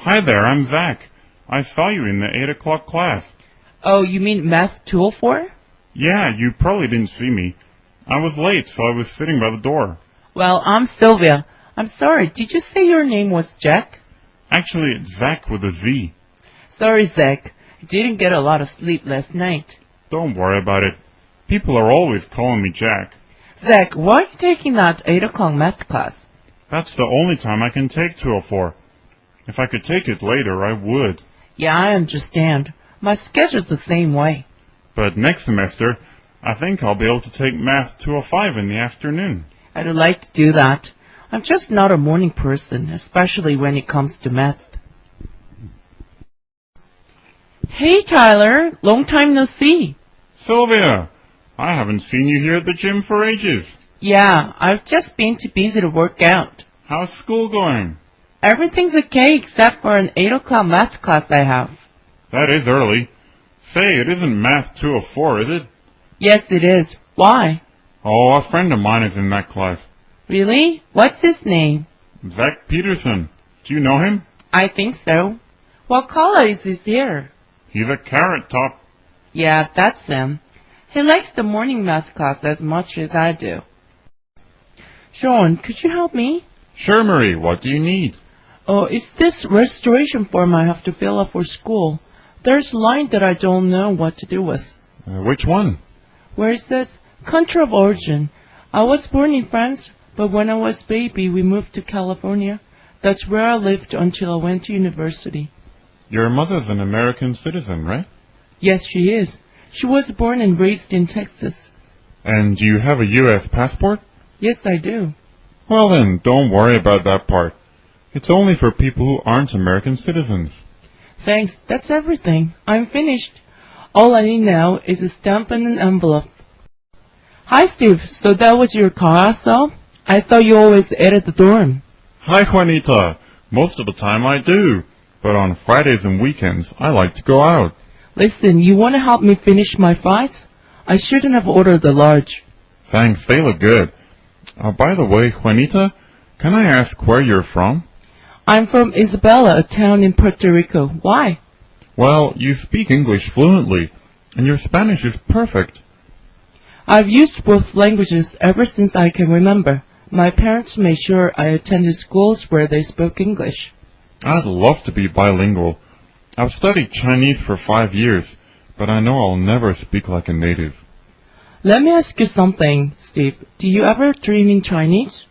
Hi there, I'm Zach. I saw you in the 8 o'clock class. Oh, you mean Math 204? Yeah, you probably didn't see me. I was late, so I was sitting by the door. Well, I'm Sylvia. I'm sorry, did you say your name was Jack? Actually, it's Zach with a Z. Sorry, Zach. I didn't get a lot of sleep last night. Don't worry about it. People are always calling me Jack. Zach, why are you taking that 8 o'clock math class? That's the only time I can take 204. If I could take it later, I would. Yeah, I understand. My schedule's the same way. But next semester, I think I'll be able to take Math 205 in the afternoon. I'd like to do that. I'm just not a morning person, especially when it comes to math. Hey, Tyler. Long time no see. Sylvia, I haven't seen you here at the gym for ages. Yeah, I've just been too busy to work out. How's school going? Everything's okay except for an 8 o'clock math class I have. That is early. Say, it isn't Math 204, is it? Yes, it is. Why? Oh, a friend of mine is in that class. Really? What's his name? Zach Peterson. Do you know him? I think so. What color is his hair? He's a carrot top. Yeah, that's him. He likes the morning math class as much as I do. Sean, could you help me? Sure, Marie. What do you need? Oh, it's this registration form I have to fill out for school. There's a line that I don't know what to do with. Which one? Where it says, country of origin. I was born in France, but when I was a baby, we moved to California. That's where I lived until I went to university. Your mother's an American citizen, right? Yes, she is. She was born and raised in Texas. And do you have a U.S. passport? Yes, I do. Well then, don't worry about that part. It's only for people who aren't American citizens. Thanks, that's everything. I'm finished. All I need now is a stamp and an envelope. Hi, Steve. So that was your car I saw? I thought you always ate at the dorm. Hi, Juanita. Most of the time I do. But on Fridays and weekends, I like to go out. Listen, you want to help me finish my fries? I shouldn't have ordered the large. Thanks, they look good. By the way, Juanita, can I ask where you're from? I'm from Isabela, a town in Puerto Rico. Why? Well, you speak English fluently, and your Spanish is perfect. I've used both languages ever since I can remember. My parents made sure I attended schools where they spoke English. I'd love to be bilingual. I've studied Chinese for 5 years, but I know I'll never speak like a native. Let me ask you something, Steve. Do you ever dream in Chinese?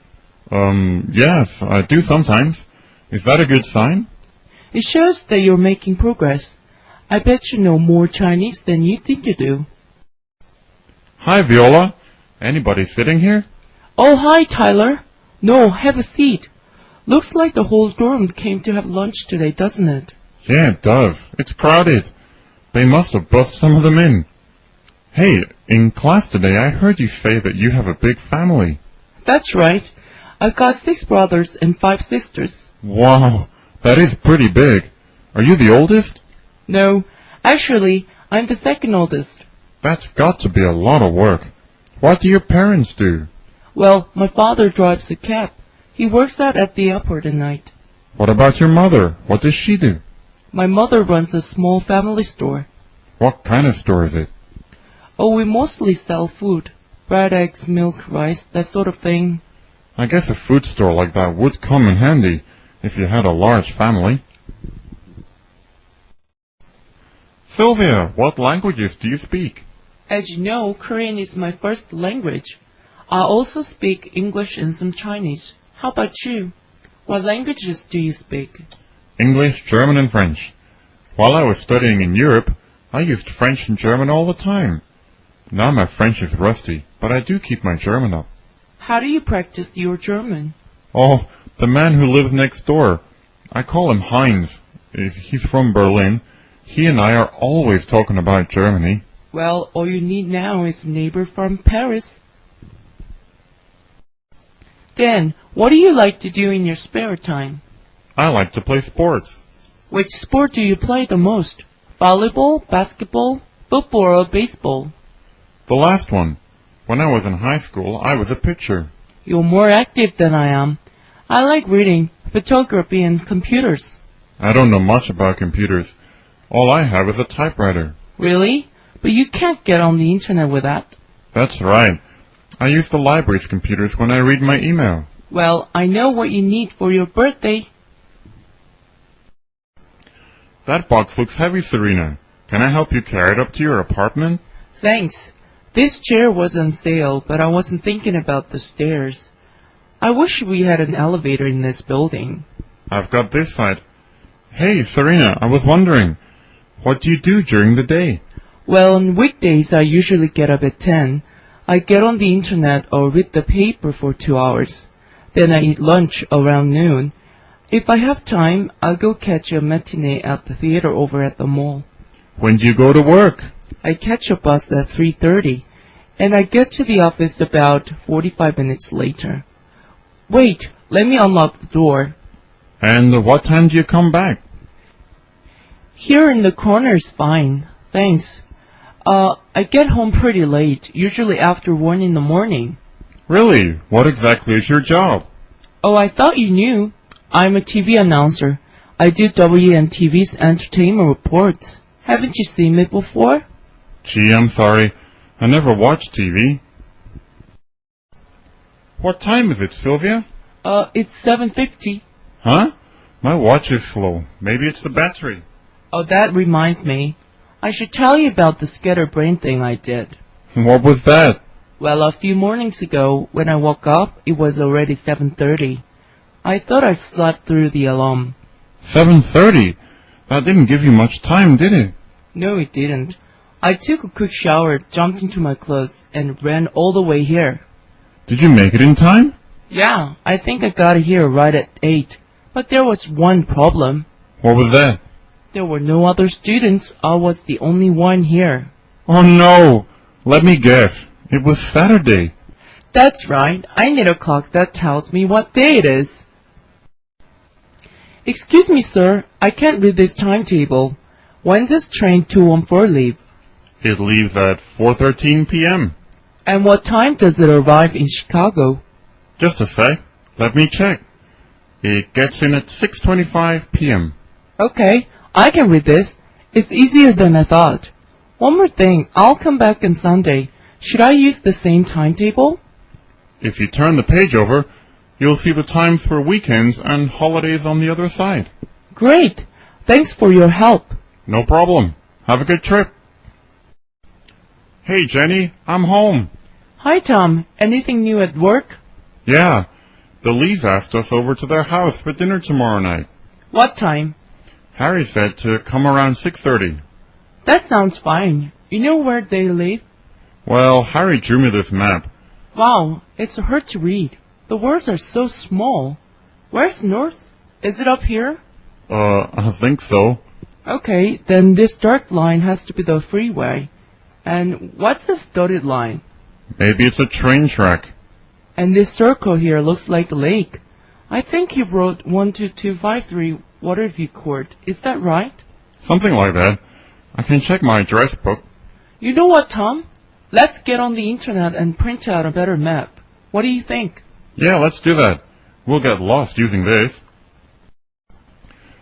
Yes, I do sometimes. Is that a good sign? It shows that you're making progress. I bet you know more Chinese than you think you do. Hi, Viola. Anybody sitting here? Oh, hi, Tyler. No, have a seat. Looks like the whole dorm came to have lunch today, doesn't it? Yeah, it does. It's crowded. They must have bussed some of them in. Hey, in class today I heard you say that you have a big family. That's right. I've got 6 brothers and 5 sisters. Wow, that is pretty big. Are you the oldest? No, actually, I'm the second oldest. That's got to be a lot of work. What do your parents do? Well, my father drives a cab. He works out at the airport at night. What about your mother? What does she do? My mother runs a small family store. What kind of store is it? Oh, we mostly sell food. Bread, eggs, milk, rice, that sort of thing. I guess a food store like that would come in handy if you had a large family. Sylvia, what languages do you speak? As you know, Korean is my first language. I also speak English and some Chinese. How about you? What languages do you speak? English, German, and French. While I was studying in Europe, I used French and German all the time. Now my French is rusty, but I do keep my German up. How do you practice your German? Oh, the man who lives next door. I call him Heinz. He's from Berlin. He and I are always talking about Germany. Well, all you need now is a neighbor from Paris. Dan, what do you like to do in your spare time? I like to play sports. Which sport do you play the most? Volleyball, basketball, football, or baseball? The last one. When I was in high school, I was a pitcher. You're more active than I am. I like reading, photography, and computers. I don't know much about computers. All I have is a typewriter. Really? But you can't get on the internet with that. That's right. I use the library's computers when I read my email. Well, I know what you need for your birthday. That box looks heavy, Serena. Can I help you carry it up to your apartment? Thanks. This chair was on sale, but I wasn't thinking about the stairs. I wish we had an elevator in this building. I've got this side. Hey, Serena, I was wondering, what do you do during the day? Well, on weekdays I usually get up at 10. I get on the internet or read the paper for 2 hours. Then I eat lunch around noon. If I have time, I'll go catch a matinee at the theater over at the mall. When do you go to work? I catch a bus at 3:30, and I get to the office about 45 minutes later. Wait, let me unlock the door. And what time do you come back? Here in the corner is fine, thanks. I get home pretty late, usually after 1 in the morning. Really? What exactly is your job? Oh, I thought you knew. I'm a TV announcer. I do WNTV's entertainment reports. Haven't you seen me before? Gee, I'm sorry. I never watch TV. What time is it, Sylvia? It's 7:50. Huh? My watch is slow. Maybe it's the battery. Oh, that reminds me. I should tell you about the scatterbrain thing I did. What was that? Well, a few mornings ago, when I woke up, it was already 7:30. I thought I slept through the alarm. 7:30? That didn't give you much time, did it? No, it didn't. I took a quick shower, jumped into my clothes, and ran all the way here. Did you make it in time? Yeah, I think I got here right at 8. But there was one problem. What was that? There were no other students. I was the only one here. Oh no! Let me guess. It was Saturday. That's right. I need a clock that tells me what day it is. Excuse me, sir. I can't read this timetable. When does train 214 leave? It leaves at 4:13 p.m. And what time does it arrive in Chicago? Just a sec. Let me check. It gets in at 6:25 p.m. Okay, I can read this. It's easier than I thought. One more thing. I'll come back on Sunday. Should I use the same timetable? If you turn the page over, you'll see the times for weekends and holidays on the other side. Great. Thanks for your help. No problem. Have a good trip. Hey, Jenny, I'm home. Hi, Tom. Anything new at work? Yeah, the Lees asked us over to their house for dinner tomorrow night. What time? Harry said to come around 6:30. That sounds fine. You know where they live? Well, Harry drew me this map. Wow, it's hard to read. The words are so small. Where's north? Is it up here? I think so. Okay, then this dark line has to be the freeway. And what's this dotted line? Maybe it's a train track. And this circle here looks like a lake. I think you wrote 12253 Waterview Court. Is that right? Something like that. I can check my address book. You know what, Tom? Let's get on the internet and print out a better map. What do you think? Yeah, let's do that. We'll get lost using this.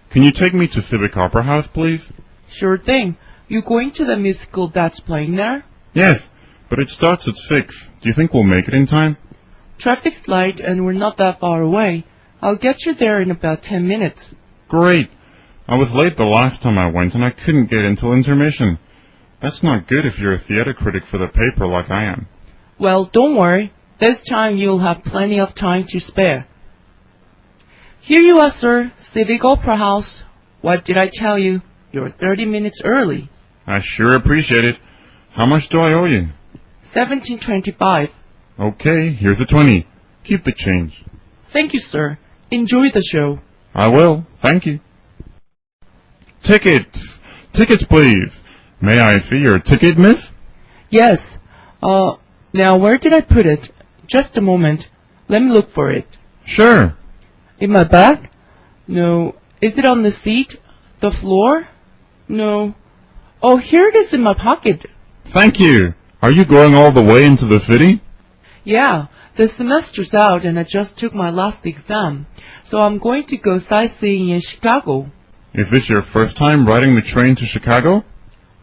Can you take me to Civic Opera House, please? Sure thing. You going to the musical that's playing there? Yes, but it starts at 6. Do you think we'll make it in time? Traffic's light and we're not that far away. I'll get you there in about 10 minutes. Great. I was late the last time I went and I couldn't get until intermission. That's not good if you're a theater critic for the paper like I am. Well, don't worry. This time you'll have plenty of time to spare. Here you are, sir. Civic Opera House. What did I tell you? You're 30 minutes early. I sure appreciate it. How much do I owe you? $17.25. Okay, here's a 20. Keep the change. Thank you, sir. Enjoy the show. I will. Thank you. Tickets! Tickets, please. May I see your ticket, miss? Yes. Now where did I put it? Just a moment. Let me look for it. Sure. In my bag? No. Is it on the seat? The floor? No. Oh, here it is in my pocket. Thank you. Are you going all the way into the city? Yeah. The semester's out and I just took my last exam. So I'm going to go sightseeing in Chicago. Is this your first time riding the train to Chicago?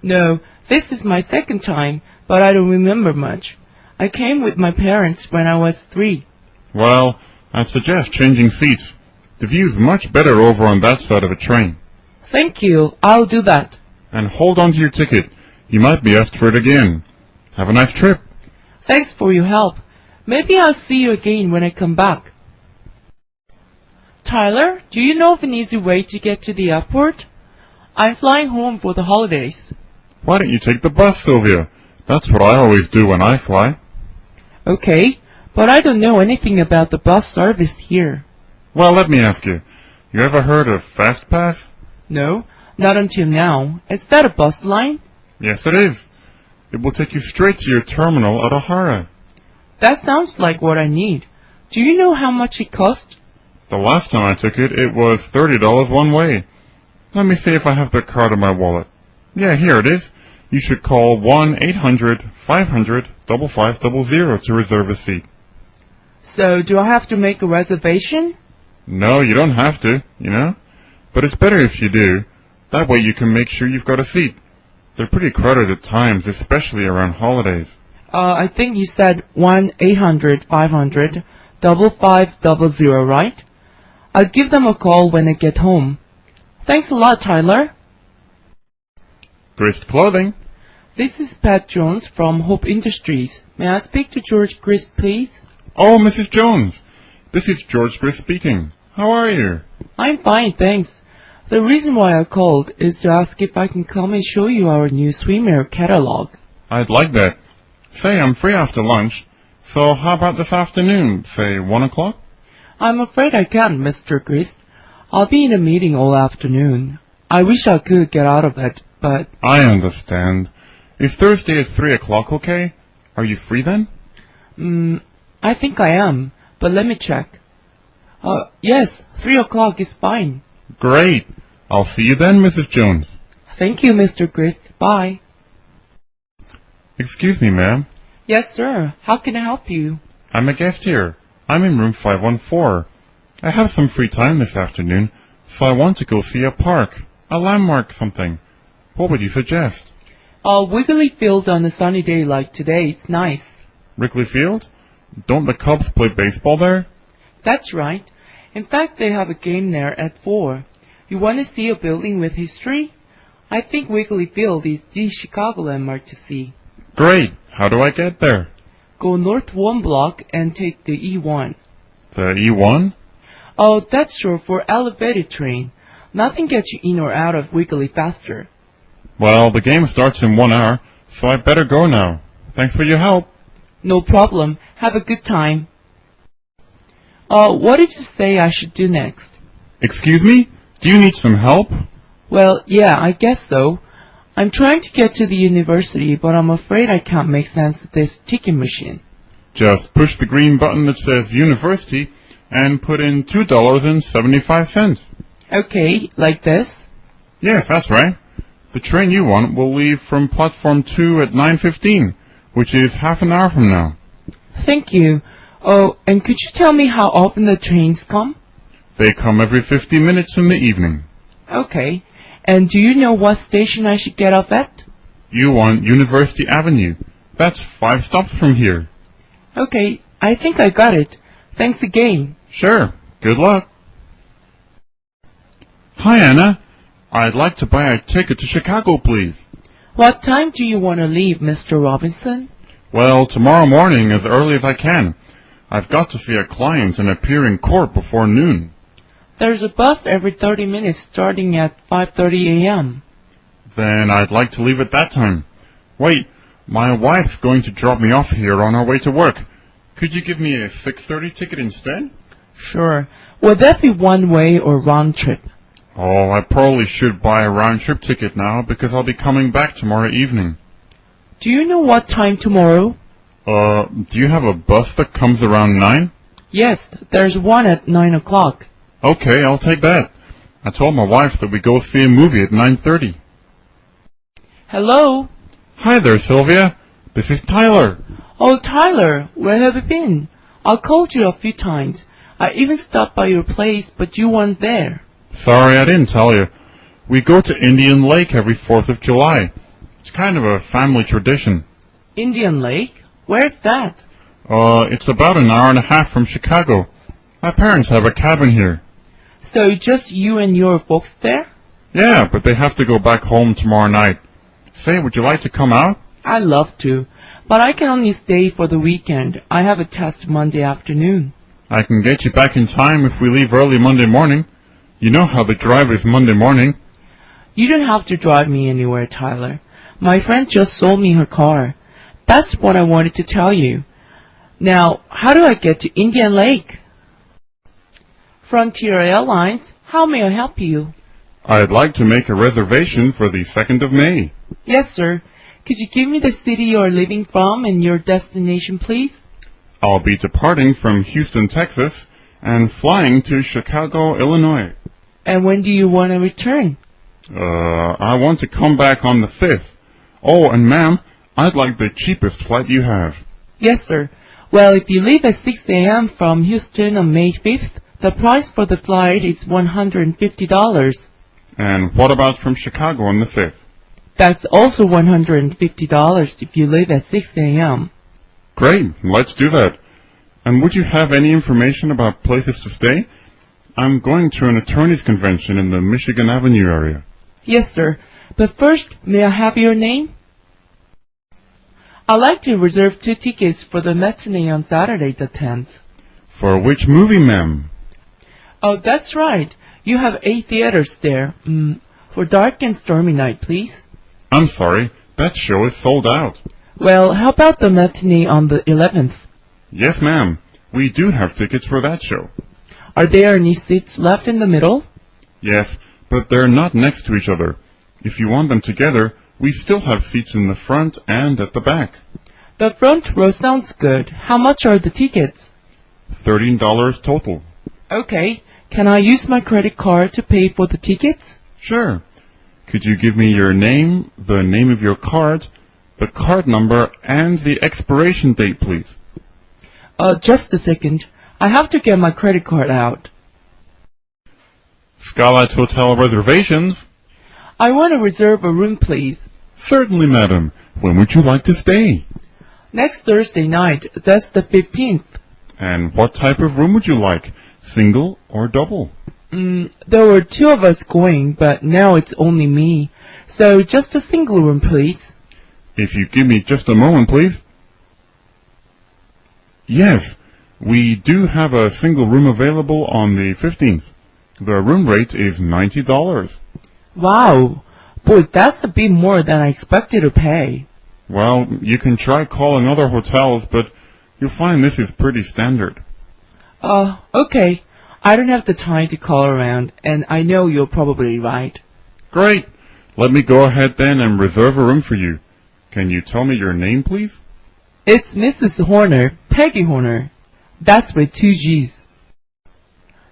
No, this is my second time, but I don't remember much. I came with my parents when I was 3. Well, I'd suggest changing seats. The view's much better over on that side of the train. Thank you, I'll do that. And hold on to your ticket. You might be asked for it again. Have a nice trip. Thanks for your help. Maybe I'll see you again when I come back. Tyler, do you know of an easy way to get to the airport? I'm flying home for the holidays. Why don't you take the bus, Sylvia? That's what I always do when I fly. Okay, but I don't know anything about the bus service here. Well, let me ask you. You ever heard of FastPass? No, not until now. Is that a bus line? Yes, it is. It will take you straight to your terminal at O'Hara. That sounds like what I need. Do you know how much it cost? The last time I took it, it was $30 one way. Let me see if I have the card in my wallet. Yeah, here it is. You should call 1-800-500-5500 to reserve a seat. So, do I have to make a reservation? No, you don't have to, But it's better if you do. That way you can make sure you've got a seat. They're pretty crowded at times, especially around holidays. I think you said 1-800-500-5500, right? I'll give them a call when I get home. Thanks a lot, Tyler. Grist Clothing. This is Pat Jones from Hope Industries. May I speak to George Grist, please? Oh, Mrs. Jones. This is George Grist speaking. How are you? I'm fine, thanks. The reason why I called is to ask if I can come and show you our new swimwear catalog. I'd like that. Say, I'm free after lunch. So how about this afternoon, say 1 o'clock? I'm afraid I can't, Mr. Grist. I'll be in a meeting all afternoon. I wish I could get out of it, but... I understand. Is Thursday at 3 o'clock okay? Are you free then? I think I am, but let me check. Yes, 3 o'clock is fine. Great. I'll see you then, Mrs. Jones. Thank you, Mr. Grist. Bye. Excuse me, ma'am. Yes, sir. How can I help you? I'm a guest here. I'm in room 514. I have some free time this afternoon, so I want to go see a park, a landmark something. What would you suggest? Wiggly Field on a sunny day like today is nice. Wrigley Field? Don't the Cubs play baseball there? That's right. In fact, they have a game there at 4. You want to see a building with history? I think Wrigley Field is the Chicago landmark to see. Great. How do I get there? Go north 1 block and take the E1. The E1? Oh, that's short for elevated train. Nothing gets you in or out of Wrigley faster. Well, the game starts in 1 hour, so I'd better go now. Thanks for your help. No problem. Have a good time. What did you say I should do next? Excuse me? Do you need some help? Well, yeah, I guess so. I'm trying to get to the university, but I'm afraid I can't make sense of this ticket machine. Just push the green button that says University and put in $2.75. Okay, like this? Yes, that's right. The train you want will leave from platform 2 at 9:15, which is half an hour from now. Thank you. Oh, and could you tell me how often the trains come? They come every 50 minutes in the evening. Okay. And do you know what station I should get off at? You want University Avenue. That's 5 stops from here. Okay, I think I got it. Thanks again. Sure. Good luck. Hi, Anna. I'd like to buy a ticket to Chicago, please. What time do you want to leave, Mr. Robinson? Well, tomorrow morning as early as I can. I've got to see a client and appear in court before noon. There's a bus every 30 minutes starting at 5:30 a.m. Then I'd like to leave at that time. Wait, my wife's going to drop me off here on our way to work. Could you give me a 6:30 ticket instead? Sure. Would that be one way or round trip? Oh, I probably should buy a round-trip ticket now because I'll be coming back tomorrow evening. Do you know what time tomorrow? Do you have a bus that comes around 9? Yes, there's one at 9 o'clock. Okay, I'll take that. I told my wife that we go see a movie at 9:30. Hello? Hi there, Sylvia. This is Tyler. Oh, Tyler, where have you been? I called you a few times. I even stopped by your place, but you weren't there. Sorry I didn't tell you. We go to Indian Lake every 4th of July. It's kind of a family tradition. Indian Lake? Where's that? It's about an hour and a half from Chicago. My parents have a cabin here. So just you and your folks there? Yeah, but they have to go back home tomorrow night. Say, would you like to come out? I'd love to, but I can only stay for the weekend. I have a test Monday afternoon. I can get you back in time if we leave early Monday morning. You know how the drive is Monday morning. You don't have to drive me anywhere, Tyler. My friend just sold me her car. That's what I wanted to tell you. Now, how do I get to Indian Lake? Frontier Airlines, how may I help you? I'd like to make a reservation for the 2nd of May. Yes, sir. Could you give me the city you're leaving from and your destination, please? I'll be departing from Houston, Texas, and flying to Chicago, Illinois. And when do you want to return? I want to come back on the 5th. Oh, and ma'am, I'd like the cheapest flight you have. Yes, sir. Well, if you leave at 6 a.m. from Houston on May 5th, the price for the flight is $150. And what about from Chicago on the 5th? That's also $150 if you leave at 6 a.m. Great, let's do that. And would you have any information about places to stay? I'm going to an attorney's convention in the Michigan Avenue area. Yes, sir. But first, may I have your name? I'd like to reserve 2 tickets for the matinee on Saturday the 10th. For which movie, ma'am? Oh, that's right. You have 8 theaters there. For Dark and Stormy Night, please. I'm sorry, that show is sold out. Well, how about the matinee on the 11th? Yes, ma'am. We do have tickets for that show. Are there any seats left in the middle? Yes, but they're not next to each other. If you want them together, we still have seats in the front and at the back. The front row sounds good. How much are the tickets? $13 total. Okay. Can I use my credit card to pay for the tickets? Sure. Could you give me your name, the name of your card, the card number, and the expiration date, please? Just a second. I have to get my credit card out. Skylight Hotel reservations? I want to reserve a room, please. Certainly, madam. When would you like to stay? Next Thursday night. That's the 15th. And what type of room would you like? Single or double? There were 2 of us going, but now it's only me. So just a single room, please. If you give me just a moment, please. Yes, we do have a single room available on the 15th. The room rate is $90. Wow. Boy, that's a bit more than I expected to pay. Well, you can try calling other hotels, but you'll find this is pretty standard. Okay. I don't have the time to call around, and I know you're probably right. Great. Let me go ahead then and reserve a room for you. Can you tell me your name, please? It's Mrs. Horner, Peggy Horner. That's with 2 G's.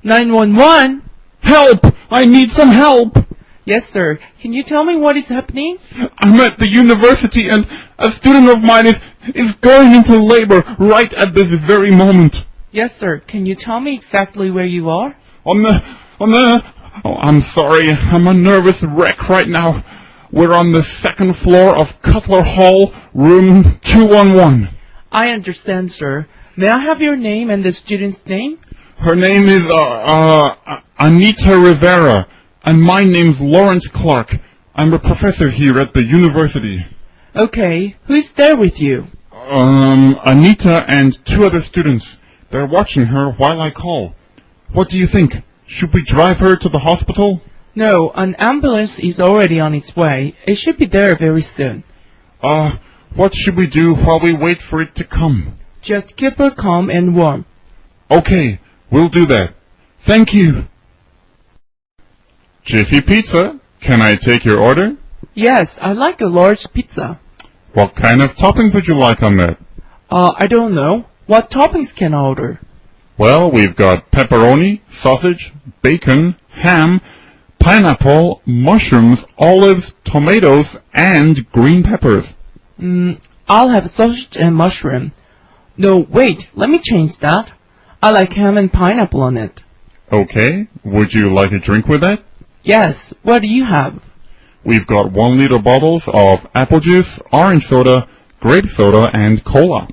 911! Help! I need some help! Yes, sir. Can you tell me what is happening? I'm at the university and a student of mine is going into labor right at this very moment. Yes, sir. Can you tell me exactly where you are? Oh, I'm sorry. I'm a nervous wreck right now. We're on the 2nd floor of Cutler Hall, room 211. I understand, sir. May I have your name and the student's name? Her name is, Anita Rivera, and my name's Lawrence Clark. I'm a professor here at the university. Okay. Who's there with you? Anita and 2 other students. They're watching her while I call. What do you think? Should we drive her to the hospital? No, an ambulance is already on its way. It should be there very soon. What should we do while we wait for it to come? Just keep her calm and warm. Okay, we'll do that. Thank you. Jiffy Pizza, can I take your order? Yes, I'd like a large pizza. What kind of toppings would you like on that? I don't know. What toppings can I order? Well, we've got pepperoni, sausage, bacon, ham, pineapple, mushrooms, olives, tomatoes, and green peppers. I'll have sausage and mushroom. No, wait, let me change that. I like ham and pineapple on it. Okay, would you like a drink with that? Yes, what do you have? We've got 1 liter bottles of apple juice, orange soda, grape soda, and cola.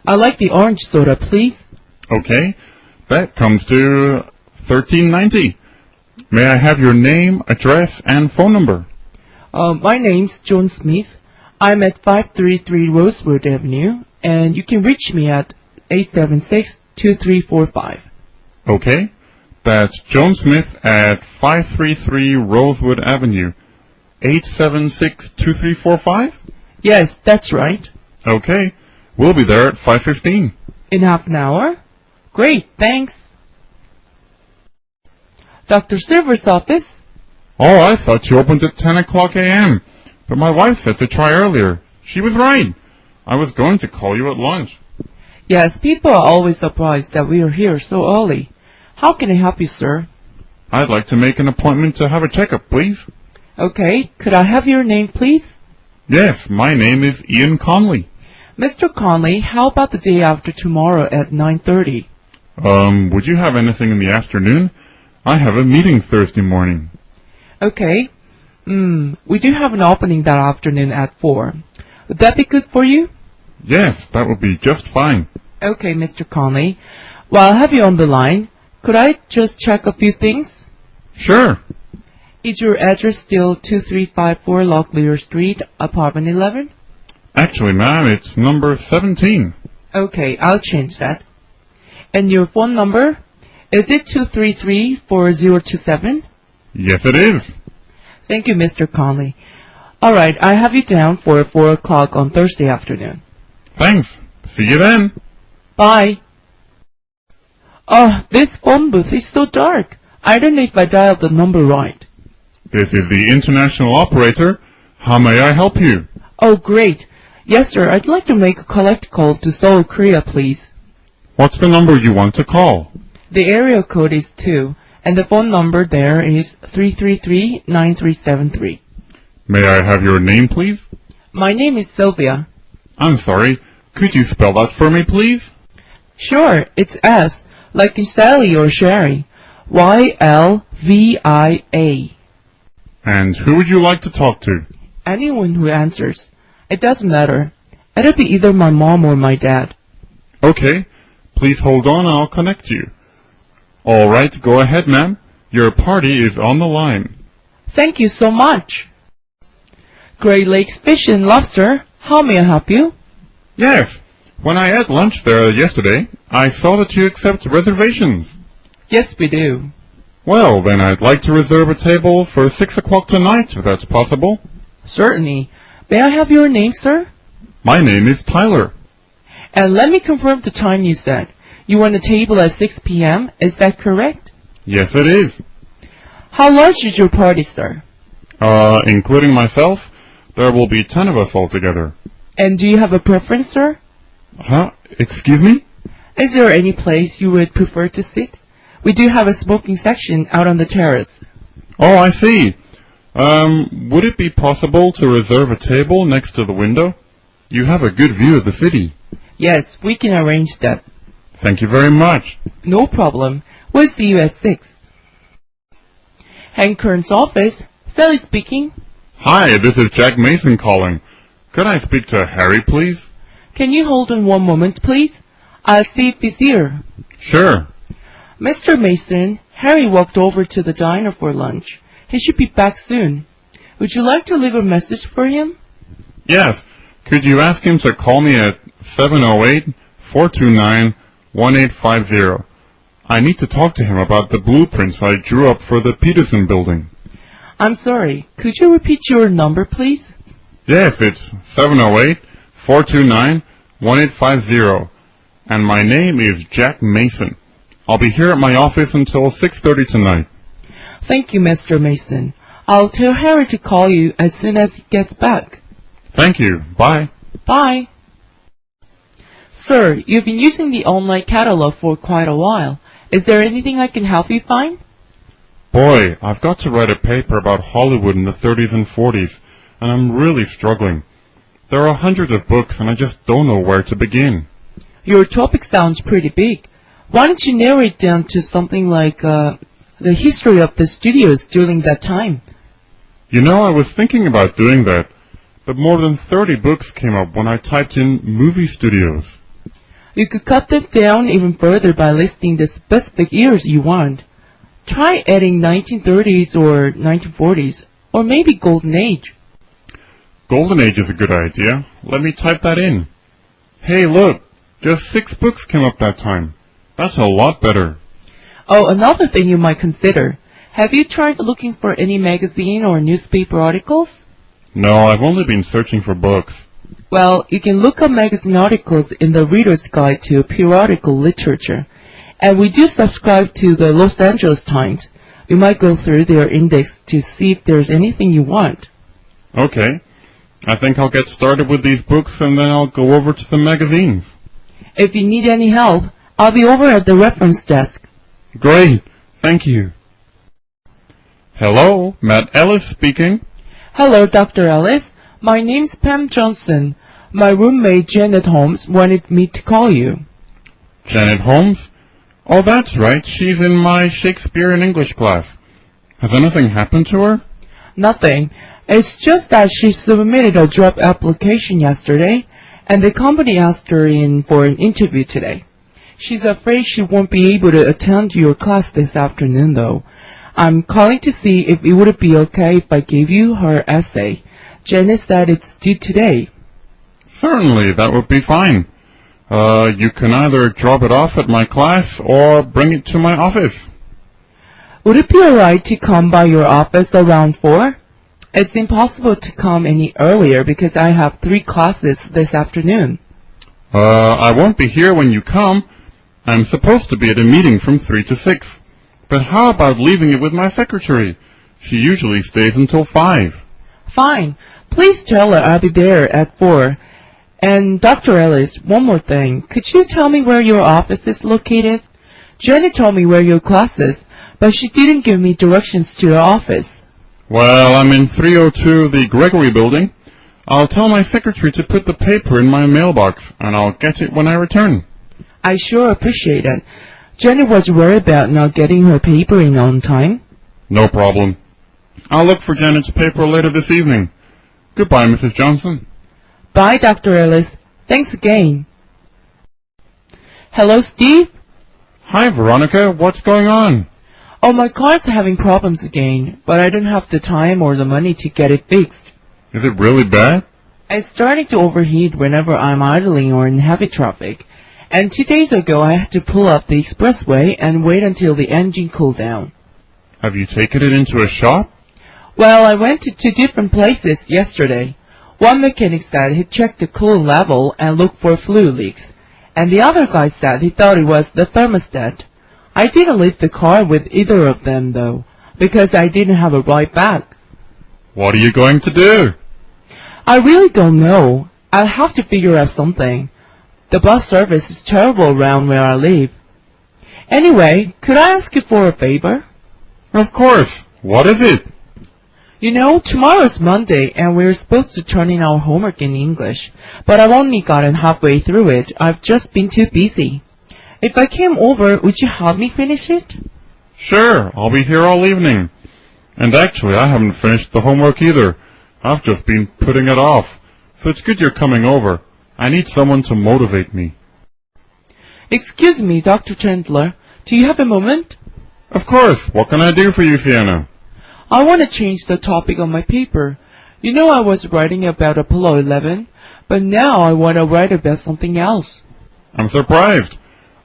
I like the orange soda, please. Okay, that comes to $13.90. May I have your name, address, and phone number? My name's John Smith. I'm at 533 Rosewood Avenue, and you can reach me at 876-2345. Okay, that's Joan Smith at 533 Rosewood Avenue, 876-2345? Yes, that's right. Okay, we'll be there at 5:15. In half an hour? Great, thanks. Dr. Silver's office? Oh, I thought you opened at 10 o'clock a.m., but my wife said to try earlier. She was right. I was going to call you at lunch. Yes, people are always surprised that we are here so early. How can I help you, sir? I'd like to make an appointment to have a checkup, please. Okay, could I have your name, please? Yes, my name is Ian Conley. Mr. Conley, how about the day after tomorrow at 9:30? Would you have anything in the afternoon? I have a meeting Thursday morning. Okay. We do have an opening that afternoon at 4. Would that be good for you? Yes, that would be just fine. Okay, Mr. Conley. While I have you on the line, could I just check a few things? Sure. Is your address still 2354 Locklear Street, apartment 11? Actually, ma'am, it's number 17. Okay, I'll change that. And your phone number? Is it 233-4027? Yes, it is. Thank you, Mr. Conley. All right, I have you down for 4 o'clock on Thursday afternoon. Thanks. See you then. Bye. Oh, this phone booth is so dark. I don't know if I dialed the number right. This is the international operator. How may I help you? Oh, great. Yes, sir, I'd like to make a collect call to Seoul, Korea, please. What's the number you want to call? The area code is 2, and the phone number there is 333-9373. May I have your name, please? My name is Sylvia. I'm sorry. Could you spell that for me, please? Sure, it's S, like in Sally or Sherry. YLVIA. And who would you like to talk to? Anyone who answers. It doesn't matter. It'll be either my mom or my dad. Okay. Please hold on and I'll connect you. All right, go ahead, ma'am. Your party is on the line. Thank you so much. Great Lakes Fish and Lobster, how may I help you? Yes. When I ate lunch there yesterday, I saw that you accept reservations. Yes, we do. Well, then I'd like to reserve a table for 6 o'clock tonight, if that's possible. Certainly. May I have your name, sir? My name is Tyler. And let me confirm the time you said. You want a table at 6 p.m., is that correct? Yes, it is. How large is your party, sir? Including myself, there will be 10 of us altogether. And do you have a preference, sir? Huh? Excuse me? Is there any place you would prefer to sit? We do have a smoking section out on the terrace. Oh, I see. Would it be possible to reserve a table next to the window? You have a good view of the city. Yes, we can arrange that. Thank you very much. No problem. We'll see you at 6. Hank Kern's office. Sally speaking. Hi, this is Jack Mason calling. Could I speak to Harry, please? Can you hold on one moment, please? I'll see if he's here. Sure. Mr. Mason, Harry walked over to the diner for lunch. He should be back soon. Would you like to leave a message for him? Yes. Could you ask him to call me at 708-429-1850? I need to talk to him about the blueprints I drew up for the Peterson building. I'm sorry. Could you repeat your number, please? Yes, it's 708-429-1850. And my name is Jack Mason. I'll be here at my office until 6:30 tonight. Thank you, Mr. Mason. I'll tell Harry to call you as soon as he gets back. Thank you. Bye. Bye. Sir, you've been using the online catalog for quite a while. Is there anything I can help you find? Boy, I've got to write a paper about Hollywood in the 30s and 40s, and I'm really struggling. There are hundreds of books, and I just don't know where to begin. Your topic sounds pretty big. Why don't you narrow it down to something like the history of the studios during that time. You know, I was thinking about doing that, but more than 30 books came up when I typed in movie studios. You could cut them down even further by listing the specific years you want. Try adding 1930s or 1940s, or maybe Golden Age. Golden Age is a good idea. Let me type that in. Hey, look, just 6 books came up that time. That's a lot better. Oh, another thing you might consider. Have you tried looking for any magazine or newspaper articles? No, I've only been searching for books. Well, you can look up magazine articles in the Reader's Guide to Periodical Literature. And we do subscribe to the Los Angeles Times. You might go through their index to see if there's anything you want. Okay. I think I'll get started with these books and then I'll go over to the magazines. If you need any help, I'll be over at the reference desk. Great. Thank you. Hello, Matt Ellis speaking. Hello, Dr. Ellis. My name's Pam Johnson. My roommate Janet Holmes wanted me to call you. Janet Holmes? Oh, that's right. She's in my Shakespeare and English class. Has anything happened to her? Nothing. It's just that she submitted a job application yesterday, and the company asked her in for an interview today. She's afraid she won't be able to attend your class this afternoon, though. I'm calling to see if it would be okay if I gave you her essay. Janet said it's due today. Certainly, that would be fine. You can either drop it off at my class or bring it to my office. Would it be alright to come by your office around 4? It's impossible to come any earlier because I have 3 classes this afternoon. I won't be here when you come. I'm supposed to be at a meeting from 3 to 6. But how about leaving it with my secretary? She usually stays until 5. Fine. Please tell her I'll be there at 4. And Dr. Ellis, one more thing. Could you tell me where your office is located? Jenny told me where your class is, but she didn't give me directions to the office. Well, I'm in 302, the Gregory Building. I'll tell my secretary to put the paper in my mailbox, and I'll get it when I return. I sure appreciate it. Jenny was worried about not getting her paper in on time. No problem. I'll look for Janet's paper later this evening. Goodbye, Mrs. Johnson. Bye, Dr. Ellis. Thanks again. Hello, Steve? Hi, Veronica. What's going on? Oh, my car's having problems again, but I don't have the time or the money to get it fixed. Is it really bad? It's starting to overheat whenever I'm idling or in heavy traffic. And 2 days ago, I had to pull up the expressway and wait until the engine cooled down. Have you taken it into a shop? Well, I went to 2 different places yesterday. One mechanic said he checked the coolant level and looked for fluid leaks. And the other guy said he thought it was the thermostat. I didn't leave the car with either of them, though, because I didn't have a ride back. What are you going to do? I really don't know. I'll have to figure out something. The bus service is terrible around where I live. Anyway, could I ask you for a favor? Of course. What is it? You know, tomorrow's Monday, and we're supposed to turn in our homework in English, but I've only gotten halfway through it. I've just been too busy. If I came over, would you help me finish it? Sure, I'll be here all evening. And actually, I haven't finished the homework either. I've just been putting it off. So it's good you're coming over. I need someone to motivate me. Excuse me, Dr. Chandler. Do you have a moment? Of course. What can I do for you, Sienna? I want to change the topic on my paper. You know I was writing about Apollo 11, but now I want to write about something else. I'm surprised.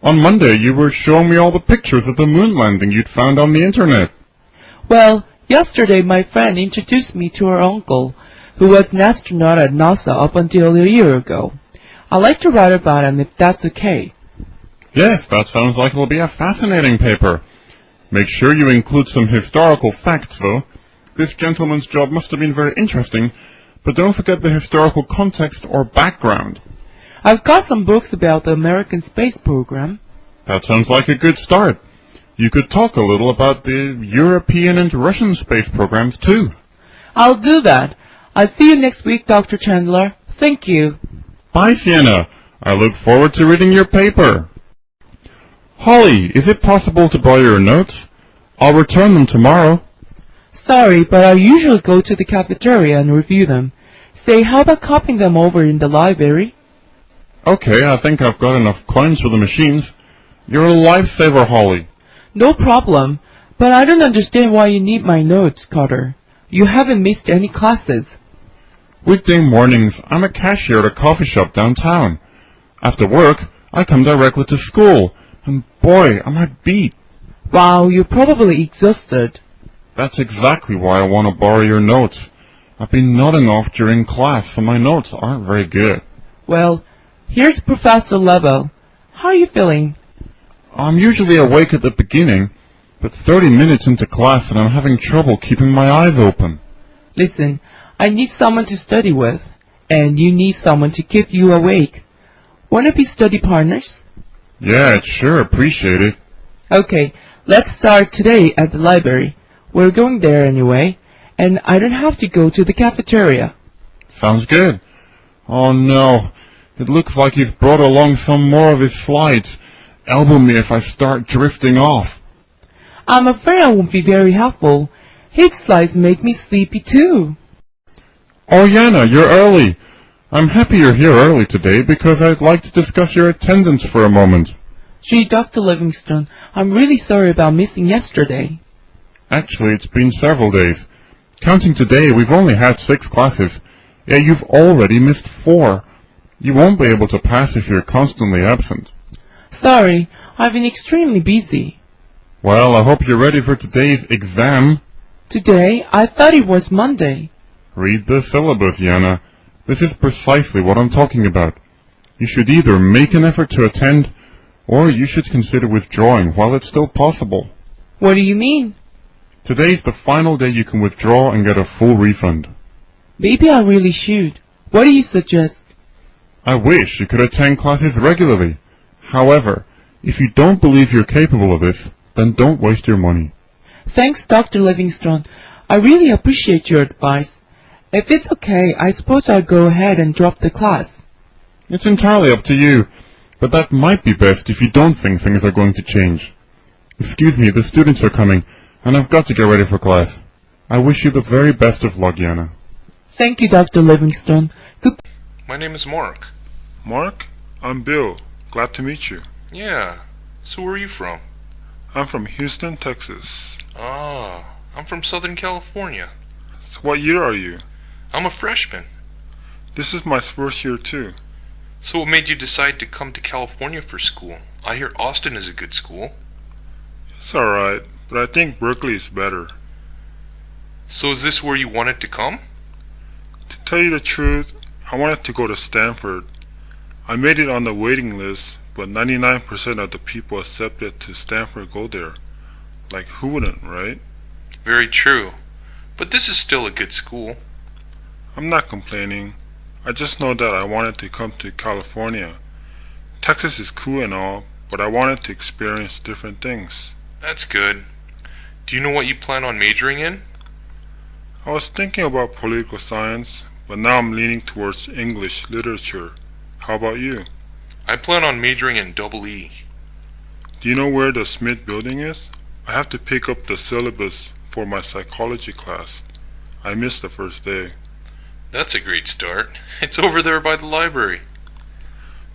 On Monday, you were showing me all the pictures of the moon landing you'd found on the internet. Well, yesterday my friend introduced me to her uncle, who was an astronaut at NASA up until a year ago. I'd like to write about him if that's okay. Yes, that sounds like it'll be a fascinating paper. Make sure you include some historical facts, though. This gentleman's job must have been very interesting, but don't forget the historical context or background. I've got some books about the American space program. That sounds like a good start. You could talk a little about the European and Russian space programs, too. I'll do that. I'll see you next week, Dr. Chandler. Thank you. Bye, Sienna. I look forward to reading your paper. Holly, is it possible to borrow your notes? I'll return them tomorrow. Sorry, but I usually go to the cafeteria and review them. Say, how about copying them over in the library? Okay, I think I've got enough coins for the machines. You're a lifesaver, Holly. No problem, but I don't understand why you need my notes, Carter. You haven't missed any classes. Weekday mornings, I'm a cashier at a coffee shop downtown. After work, I come directly to school, and boy, am I beat. Wow, you're probably exhausted. That's exactly why I want to borrow your notes. I've been nodding off during class, so my notes aren't very good. Well, here's Professor Level. How are you feeling? I'm usually awake at the beginning, but 30 minutes into class and I'm having trouble keeping my eyes open. Listen, I need someone to study with, and you need someone to keep you awake. Wanna be study partners? Yeah, sure, appreciate it. Okay, let's start today at the library. We're going there anyway, and I don't have to go to the cafeteria. Sounds good. Oh no, it looks like he's brought along some more of his slides. Elbow me if I start drifting off. I'm afraid I won't be very helpful. His slides make me sleepy too. Oh, Yana, you're early. I'm happy you're here early today because I'd like to discuss your attendance for a moment. Gee, Dr. Livingston, I'm really sorry about missing yesterday. Actually, it's been several days. Counting today, we've only had 6 classes. Yet you've already missed 4. You won't be able to pass if you're constantly absent. Sorry, I've been extremely busy. Well, I hope you're ready for today's exam. Today? I thought it was Monday. Read the syllabus, Yana. This is precisely what I'm talking about. You should either make an effort to attend, or you should consider withdrawing while it's still possible. What do you mean? Today's the final day you can withdraw and get a full refund. Maybe I really should. What do you suggest? I wish you could attend classes regularly. However, if you don't believe you're capable of this, then don't waste your money. Thanks, Dr. Livingstone. I really appreciate your advice. If it's okay, I suppose I'll go ahead and drop the class. It's entirely up to you, but that might be best if you don't think things are going to change. Excuse me, the students are coming, and I've got to get ready for class. I wish you the very best of luck, Yana. Thank you, Dr. Livingstone. My name is Mark. Mark? I'm Bill. Glad to meet you. Yeah. So where are you from? I'm from Houston, Texas. Ah, I'm from Southern California. So what year are you? I'm a freshman. This is my first year too. So what made you decide to come to California for school? I hear Austin is a good school. It's alright, but I think Berkeley is better. So is this where you wanted to come? To tell you the truth, I wanted to go to Stanford. I made it on the waiting list, but 99% of the people accepted to Stanford go there. Like, who wouldn't, right? Very true. But this is still a good school. I'm not complaining. I just know that I wanted to come to California. Texas is cool and all, but I wanted to experience different things. That's good. Do you know what you plan on majoring in? I was thinking about political science, but now I'm leaning towards English literature. How about you? I plan on majoring in double E. Do you know where the Smith building is? I have to pick up the syllabus for my psychology class. I missed the first day. That's a great start. It's over there by the library.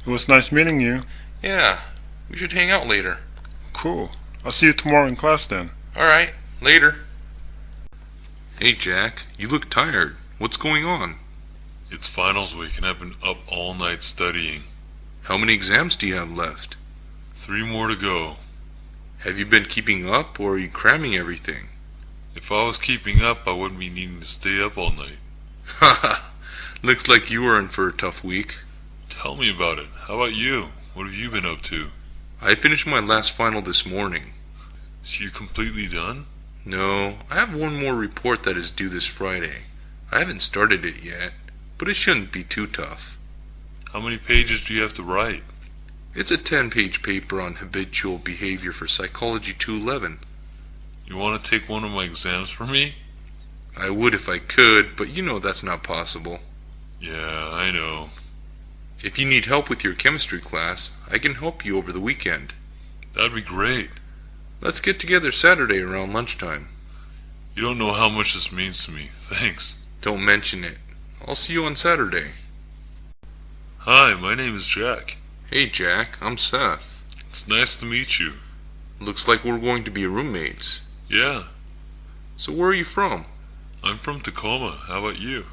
It was nice meeting you. Yeah, we should hang out later. Cool. I'll see you tomorrow in class then. Alright, later. Hey Jack, you look tired. What's going on? It's finals week and I've been up all night studying. How many exams do you have left? 3 more to go. Have you been keeping up, or are you cramming everything? If I was keeping up, I wouldn't be needing to stay up all night. Haha, looks like you were in for a tough week. Tell me about it. How about you? What have you been up to? I finished my last final this morning. So you completely done? No, I have one more report that is due this Friday. I haven't started it yet, but it shouldn't be too tough. How many pages do you have to write? It's a 10-page paper on habitual behavior for Psychology 211. You want to take one of my exams for me? I would if I could, but you know that's not possible. Yeah, I know. If you need help with your chemistry class, I can help you over the weekend. That'd be great. Let's get together Saturday around lunchtime. You don't know how much this means to me. Thanks. Don't mention it. I'll see you on Saturday. Hi, my name is Jack. Hey Jack, I'm Seth. It's nice to meet you. Looks like we're going to be roommates. Yeah, So where are you from? I'm from Tacoma. How about you?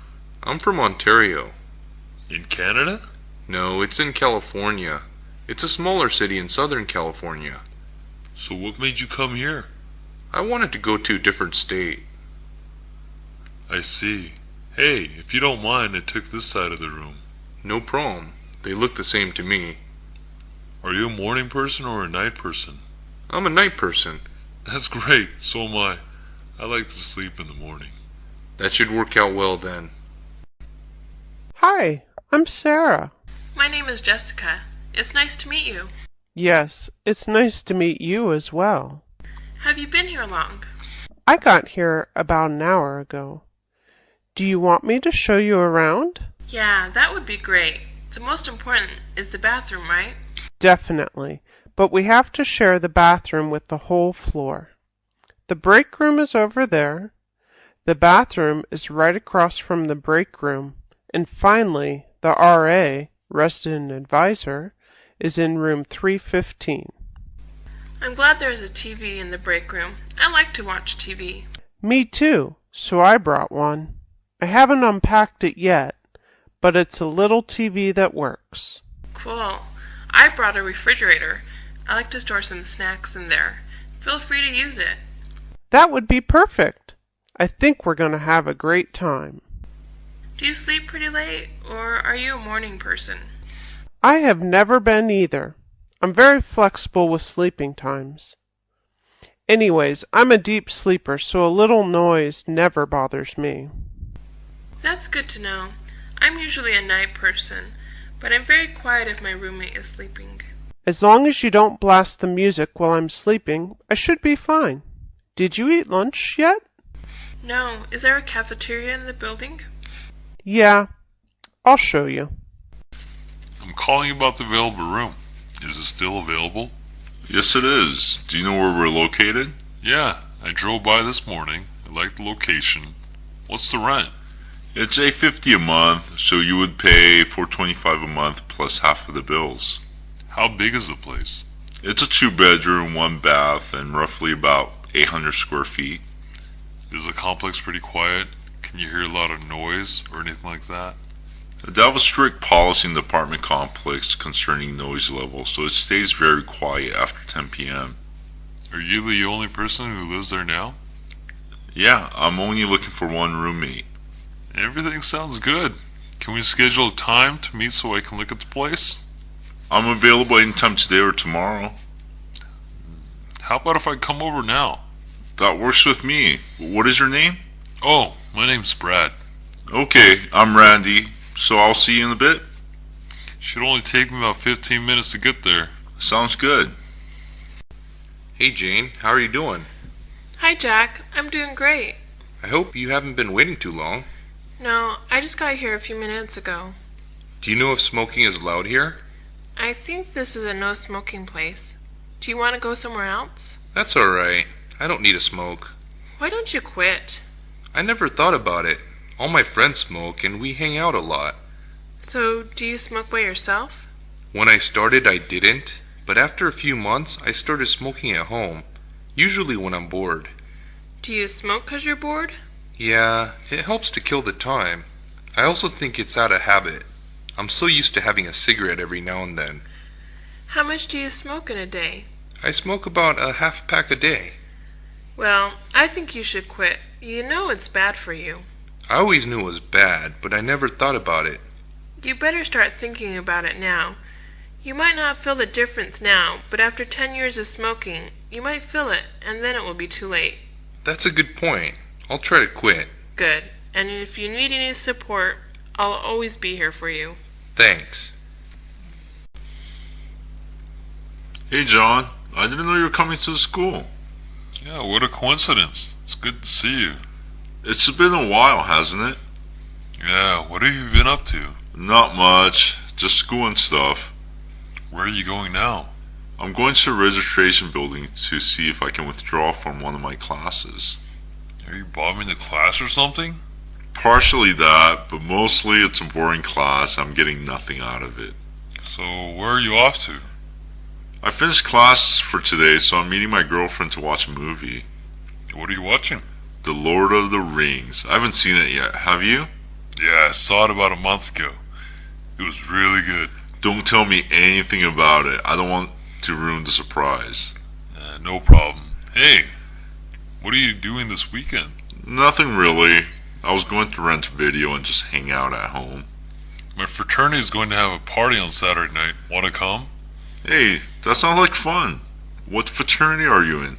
I'm from Ontario. In Canada? No, it's in California. It's a smaller city in Southern California. So what made you come here? I wanted to go to a different state. I see. Hey, if you don't mind, I took this side of the room. No problem. They look the same to me. Are you a morning person or a night person? I'm a night person. That's great. So am I. I like to sleep in the morning. That should work out well then. Hi, I'm Sarah. My name is Jessica. It's nice to meet you. Yes, it's nice to meet you as well. Have you been here long? I got here about an hour ago. Do you want me to show you around? Yeah, that would be great. The most important is the bathroom, right? Definitely, but we have to share the bathroom with the whole floor. The break room is over there. The bathroom is right across from the break room. And finally, the RA, resident advisor, is in room 315. I'm glad there's a TV in the break room. I like to watch TV. Me too, so I brought one. I haven't unpacked it yet, but it's a little TV that works. Cool. I brought a refrigerator. I like to store some snacks in there. Feel free to use it. That would be perfect. I think we're going to have a great time. Do you sleep pretty late, or are you a morning person? I have never been either. I'm very flexible with sleeping times. Anyways, I'm a deep sleeper, so a little noise never bothers me. That's good to know. I'm usually a night person, but I'm very quiet if my roommate is sleeping. As long as you don't blast the music while I'm sleeping, I should be fine. Did you eat lunch yet? No, is there a cafeteria in the building? Yeah, I'll show you. I'm calling about the available room. Is it still available? Yes, it is. Do you know where we're located? Yeah, I drove by this morning. I like the location. What's the rent? It's $8.50 a month, so you would pay $4.25 a month plus half of the bills. How big is the place? It's a 2-bedroom, 1 bath, and roughly about 800 square feet. Is the complex pretty quiet? Can you hear a lot of noise or anything like that? They have a strict policy in the apartment complex concerning noise level, so it stays very quiet after 10 p.m. Are you the only person who lives there now? Yeah, I'm only looking for one roommate. Everything sounds good. Can we schedule a time to meet so I can look at the place? I'm available anytime today or tomorrow. How about if I come over now? That works with me. What is your name? Oh, my name's Brad. Okay, I'm Randy, so I'll see you in a bit. Should only take me about 15 minutes to get there. Sounds good. Hey Jane, how are you doing? Hi, Jack. I'm doing great. I hope you haven't been waiting too long. No, I just got here a few minutes ago. Do you know if smoking is allowed here? I think this is a no-smoking place. Do you want to go somewhere else? That's alright. I don't need a smoke. Why don't you quit? I never thought about it. All my friends smoke and we hang out a lot. So, do you smoke by yourself? When I started, I didn't, but after a few months, I started smoking at home, usually when I'm bored. Do you smoke 'cause you're bored? Yeah, it helps to kill the time. I also think it's out of habit. I'm so used to having a cigarette every now and then. How much do you smoke in a day? I smoke about a half pack a day. Well, I think you should quit. You know it's bad for you. I always knew it was bad, but I never thought about it. You better start thinking about it now. You might not feel the difference now, but after 10 years of smoking, you might feel it, and then it will be too late. That's a good point. I'll try to quit. Good. And if you need any support, I'll always be here for you. Thanks. Hey John, I didn't know you were coming to the school. Yeah, what a coincidence. It's good to see you. It's been a while, hasn't it? Yeah, what have you been up to? Not much, just school and stuff. Where are you going now? I'm going to the registration building to see if I can withdraw from one of my classes. Are you bombing the class or something? Partially that, but mostly it's a boring class. I'm getting nothing out of it. So, where are you off to? I finished class for today, so I'm meeting my girlfriend to watch a movie. What are you watching? The Lord of the Rings. I haven't seen it yet. Have you? Yeah, I saw it about a month ago. It was really good. Don't tell me anything about it. I don't want to ruin the surprise. No problem. Hey, what are you doing this weekend? Nothing really. I was going to rent a video and just hang out at home. My fraternity is going to have a party on Saturday night. Want to come? Hey, that sounds like fun. What fraternity are you in?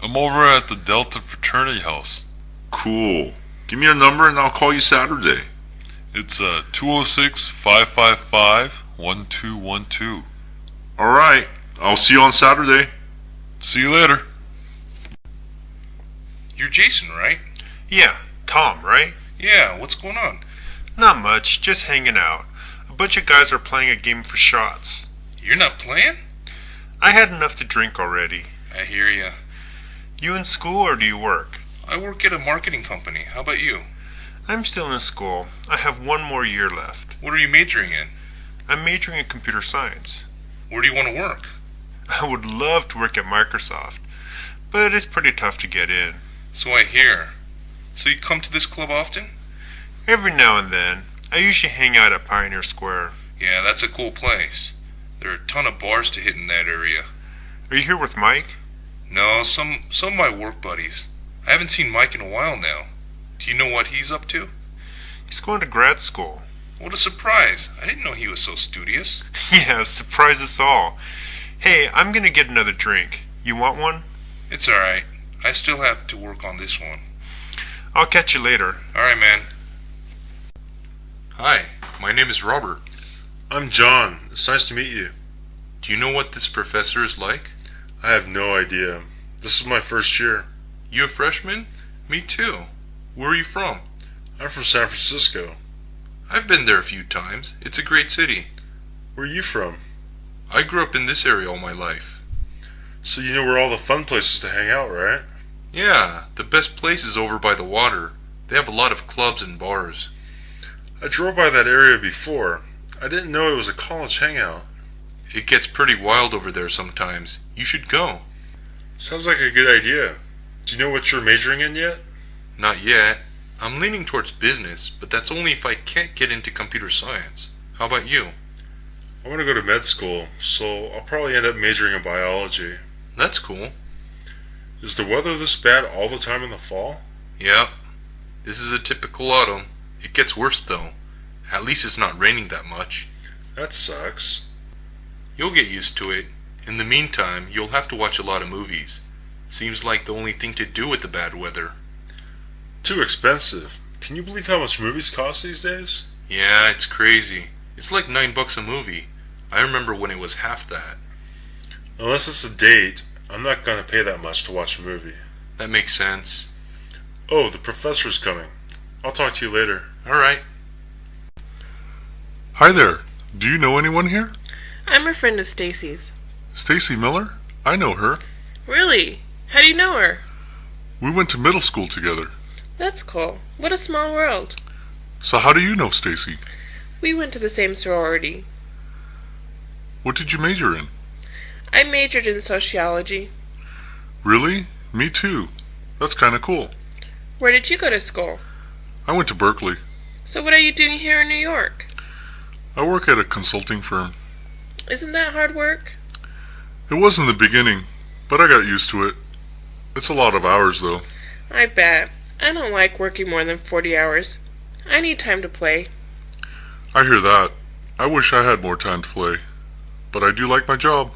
I'm over at the Delta Fraternity House. Cool. Give me your number and I'll call you Saturday. It's 206-555-1212. Alright, I'll see you on Saturday. See you later. You're Jason, right? Yeah, Tom, right? Yeah, what's going on? Not much, just hanging out. A bunch of guys are playing a game for shots. You're not playing? I had enough to drink already. I hear ya. You in school or do you work? I work at a marketing company. How about you? I'm still in school. I have one more year left. What are you majoring in? I'm majoring in computer science. Where do you want to work? I would love to work at Microsoft, but it's pretty tough to get in. So I hear. So you come to this club often? Every now and then. I usually hang out at Pioneer Square. Yeah, that's a cool place. There are a ton of bars to hit in that area. Are you here with Mike? No, some of my work buddies. I haven't seen Mike in a while now. Do you know what he's up to? He's going to grad school. What a surprise. I didn't know he was so studious. Yeah, surprise us all. Hey, I'm gonna get another drink. You want one? It's alright. I still have to work on this one. I'll catch you later. Alright, man. Hi, my name is Robert. I'm John. It's nice to meet you. Do you know what this professor is like? I have no idea. This is my first year. You a freshman? Me too. Where are you from? I'm from San Francisco. I've been there a few times. It's a great city. Where are you from? I grew up in this area all my life. So you know where all the fun places to hang out, right? Yeah, the best place is over by the water. They have a lot of clubs and bars. I drove by that area before. I didn't know it was a college hangout. It gets pretty wild over there sometimes. You should go. Sounds like a good idea. Do you know what you're majoring in yet? Not yet. I'm leaning towards business, but that's only if I can't get into computer science. How about you? I want to go to med school, so I'll probably end up majoring in biology. That's cool. Is the weather this bad all the time in the fall? Yep. This is a typical autumn. It gets worse though. At least it's not raining that much. That sucks. You'll get used to it. In the meantime, you'll have to watch a lot of movies. Seems like the only thing to do with the bad weather. Too expensive. Can you believe how much movies cost these days? Yeah, it's crazy. It's like $9 a movie. I remember when it was half that. Unless it's a date, I'm not going to pay that much to watch a movie. That makes sense. Oh, the professor's coming. I'll talk to you later. Alright. Hi there. Do you know anyone here? I'm a friend of Stacy's. Stacy Miller? I know her. Really? How do you know her? We went to middle school together. That's cool. What a small world. So how do you know Stacy? We went to the same sorority. What did you major in? I majored in sociology. Really? Me too. That's kinda cool. Where did you go to school? I went to Berkeley. So what are you doing here in New York? I work at a consulting firm. Isn't that hard work? It was in the beginning, but I got used to it. It's a lot of hours though. I bet. I don't like working more than 40 hours. I need time to play. I hear that. I wish I had more time to play. But I do like my job.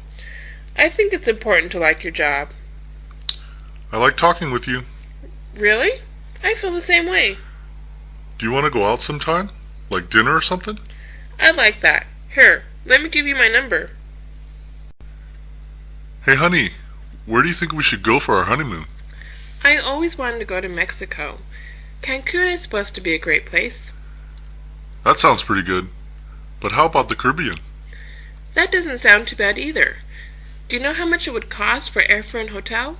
I think it's important to like your job. I like talking with you. Really? I feel the same way. Do you want to go out sometime? Like dinner or something? I'd like that. Here, let me give you my number. Hey honey, where do you think we should go for our honeymoon? I always wanted to go to Mexico. Cancun is supposed to be a great place. That sounds pretty good. But how about the Caribbean? That doesn't sound too bad either. Do you know how much it would cost for airfare and hotel?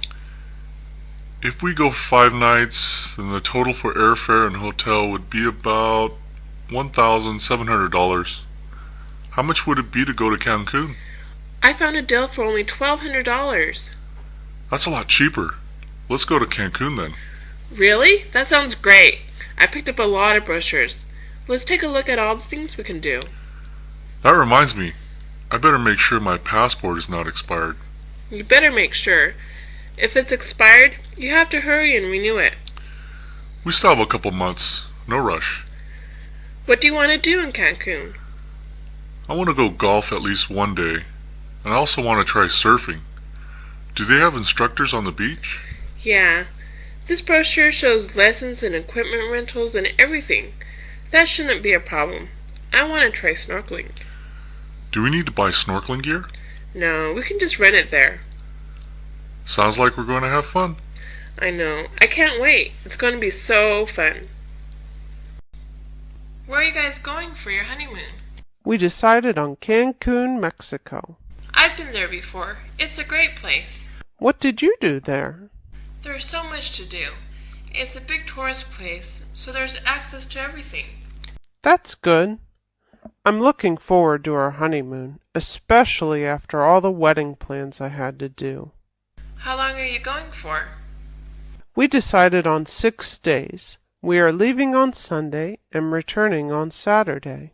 If we go 5 nights, then the total for airfare and hotel would be about $1,700. How much would it be to go to Cancun? I found a deal for only $1,200. That's a lot cheaper. Let's go to Cancun then. Really? That sounds great. I picked up a lot of brochures. Let's take a look at all the things we can do. That reminds me, I better make sure my passport is not expired. You better make sure. If it's expired, you have to hurry and renew it. We still have a couple months. No rush. What do you want to do in Cancun? I want to go golf at least one day. And I also want to try surfing. Do they have instructors on the beach? Yeah. This brochure shows lessons and equipment rentals and everything. That shouldn't be a problem. I want to try snorkeling. Do we need to buy snorkeling gear? No, we can just rent it there. Sounds like we're going to have fun. I know. I can't wait. It's going to be so fun. Where are you guys going for your honeymoon? We decided on Cancun, Mexico. I've been there before. It's a great place. What did you do there? There's so much to do. It's a big tourist place, so there's access to everything. That's good. I'm looking forward to our honeymoon, especially after all the wedding plans I had to do. How long are you going for? We decided on 6 days. We are leaving on Sunday and returning on Saturday.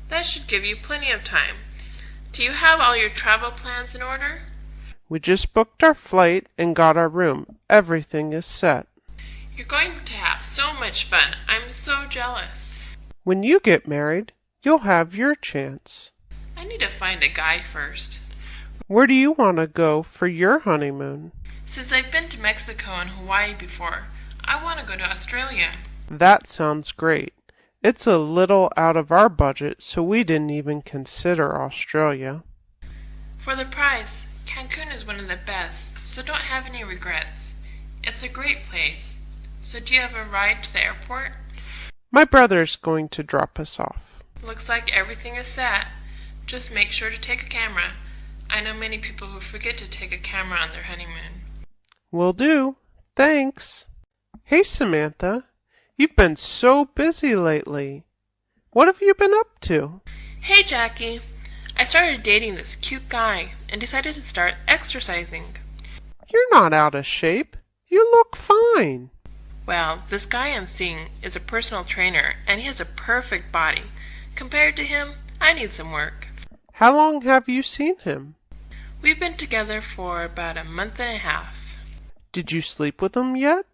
That should give you plenty of time. Do you have all your travel plans in order? We just booked our flight and got our room. Everything is set. You're going to have so much fun. I'm so jealous. When you get married, you'll have your chance. I need to find a guy first. Where do you want to go for your honeymoon? Since I've been to Mexico and Hawaii before, I want to go to Australia. That sounds great. It's a little out of our budget, so we didn't even consider Australia. For the price, Cancun is one of the best, so don't have any regrets. It's a great place. So do you have a ride to the airport? My brother's going to drop us off. Looks like everything is set. Just make sure to take a camera. I know many people who forget to take a camera on their honeymoon. Will do. Thanks. Hey, Samantha. You've been so busy lately. What have you been up to? Hey, Jackie. I started dating this cute guy and decided to start exercising. You're not out of shape. You look fine. Well, this guy I'm seeing is a personal trainer, and he has a perfect body. Compared to him, I need some work. How long have you seen him? We've been together for about a month and a half. Did you sleep with him yet?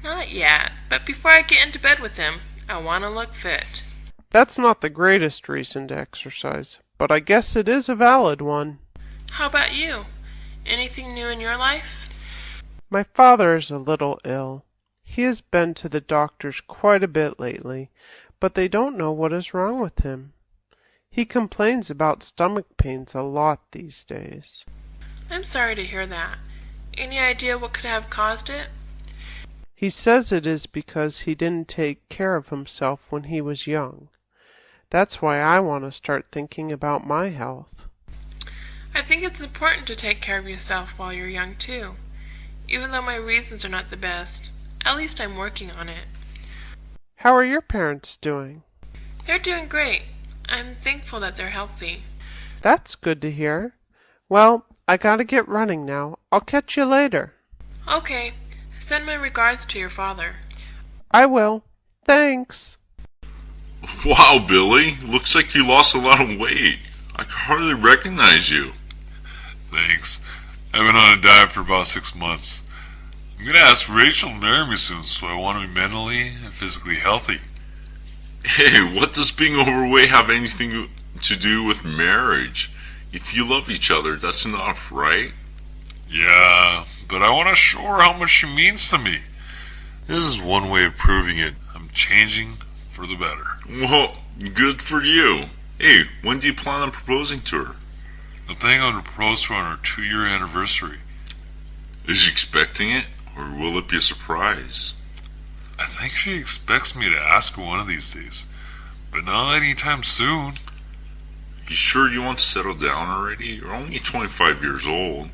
Not yet, but before I get into bed with him, I want to look fit. That's not the greatest reason to exercise, but I guess it is a valid one. How about you? Anything new in your life? My father is a little ill. He has been to the doctors quite a bit lately, but they don't know what is wrong with him. He complains about stomach pains a lot these days. I'm sorry to hear that. Any idea what could have caused it? He says it is because he didn't take care of himself when he was young. That's why I want to start thinking about my health. I think it's important to take care of yourself while you're young, too. Even though my reasons are not the best, at least I'm working on it. How are your parents doing? They're doing great. I'm thankful that they're healthy. That's good to hear. Well, I gotta get running now. I'll catch you later. Okay. Send my regards to your father. I will. Thanks. Wow, Billy. Looks like you lost a lot of weight. I can hardly recognize you. Thanks. I've been on a diet for about 6 months. I'm gonna ask Rachel to marry me soon, so I want to be mentally and physically healthy. Hey, what does being overweight have anything to do with marriage? If you love each other, that's enough, right? Yeah, but I want to show her how much she means to me. This is one way of proving it. I'm changing for the better. Well, good for you. Hey, when do you plan on proposing to her? I'm planning on to propose to her on our 2-year anniversary. Is she expecting it, or will it be a surprise? I think she expects me to ask her one of these days, but not anytime soon. You sure you want to settle down already? You're only 25 years old.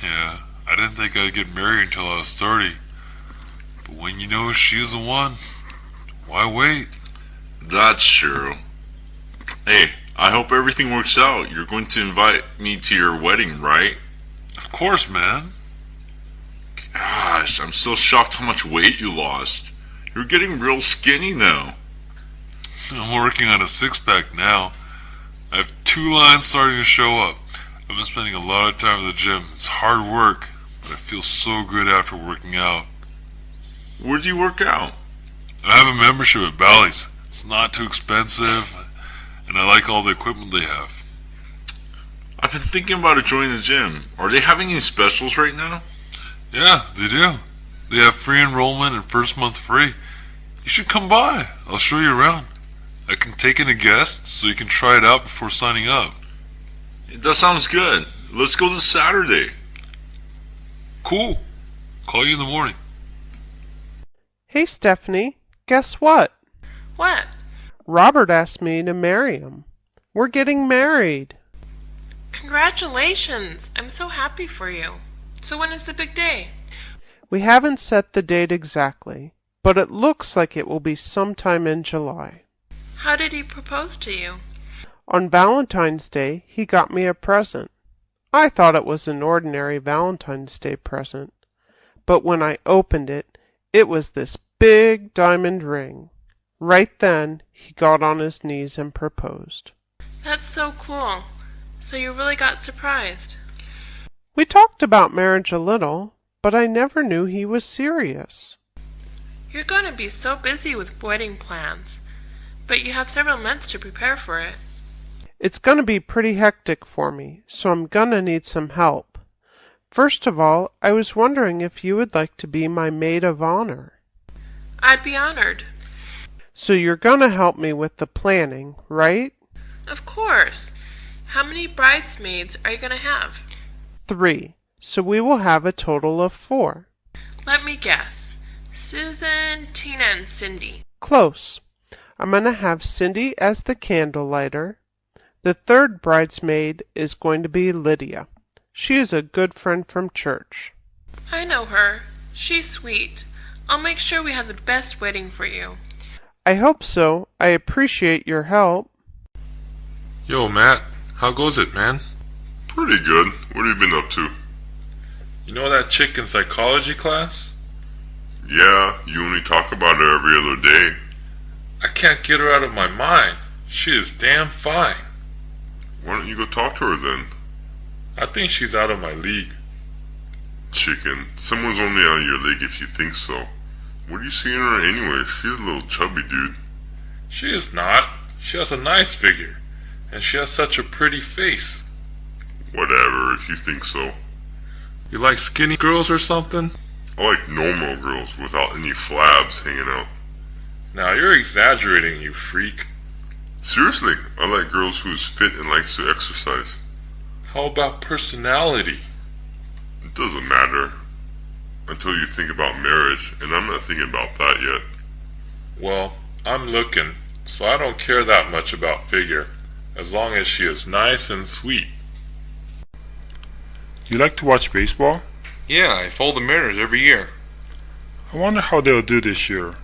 Yeah, I didn't think I'd get married until I was 30. But when you know she's the one, why wait? That's true. Hey, I hope everything works out. You're going to invite me to your wedding, right? Of course, man. Gosh, I'm still shocked how much weight you lost. You're getting real skinny now. I'm working on a six-pack now. I have 2 lines starting to show up. I've been spending a lot of time at the gym. It's hard work, but I feel so good after working out. Where do you work out? I have a membership at Bally's. It's not too expensive, and I like all the equipment they have. I've been thinking about joining the gym. Are they having any specials right now? Yeah, they do. They have free enrollment and first month free. You should come by. I'll show you around. I can take in a guest so you can try it out before signing up. That sounds good. Let's go this Saturday. Cool. Call you in the morning. Hey, Stephanie, guess what? What? Robert asked me to marry him. We're getting married. Congratulations! I'm so happy for you. So when is the big day? We haven't set the date exactly, but it looks like it will be sometime in July. How did he propose to you? On Valentine's Day, he got me a present. I thought it was an ordinary Valentine's Day present, but when I opened it, it was this big diamond ring. Right then, he got on his knees and proposed. That's so cool. So you really got surprised. We talked about marriage a little, but I never knew he was serious. You're going to be so busy with wedding plans, but you have several months to prepare for it. It's going to be pretty hectic for me, so I'm going to need some help. First of all, I was wondering if you would like to be my maid of honor. I'd be honored. So you're going to help me with the planning, right? Of course. How many bridesmaids are you going to have? 3. So we will have a total of 4. Let me guess. Susan, Tina, and Cindy. Close. I'm going to have Cindy as the candle lighter. The 3rd bridesmaid is going to be Lydia. She is a good friend from church. I know her. She's sweet. I'll make sure we have the best wedding for you. I hope so. I appreciate your help. Yo, Matt. How goes it, man? Pretty good. What have you been up to? You know that chick in psychology class? Yeah, you only talk about her every other day. I can't get her out of my mind. She is damn fine. Why don't you go talk to her then? I think she's out of my league. Chicken, someone's only out of your league if you think so. What are you seeing her anyway? She's a little chubby, dude. She is not. She has a nice figure. And she has such a pretty face. Whatever, if you think so. You like skinny girls or something? I like normal girls without any flabs hanging out. Now you're exaggerating, you freak. Seriously, I like girls who's fit and likes to exercise. How about personality? It doesn't matter. Until you think about marriage, and I'm not thinking about that yet. Well, I'm looking, so I don't care that much about figure, as long as she is nice and sweet. You like to watch baseball? Yeah, I follow the Mariners every year. I wonder how they'll do this year.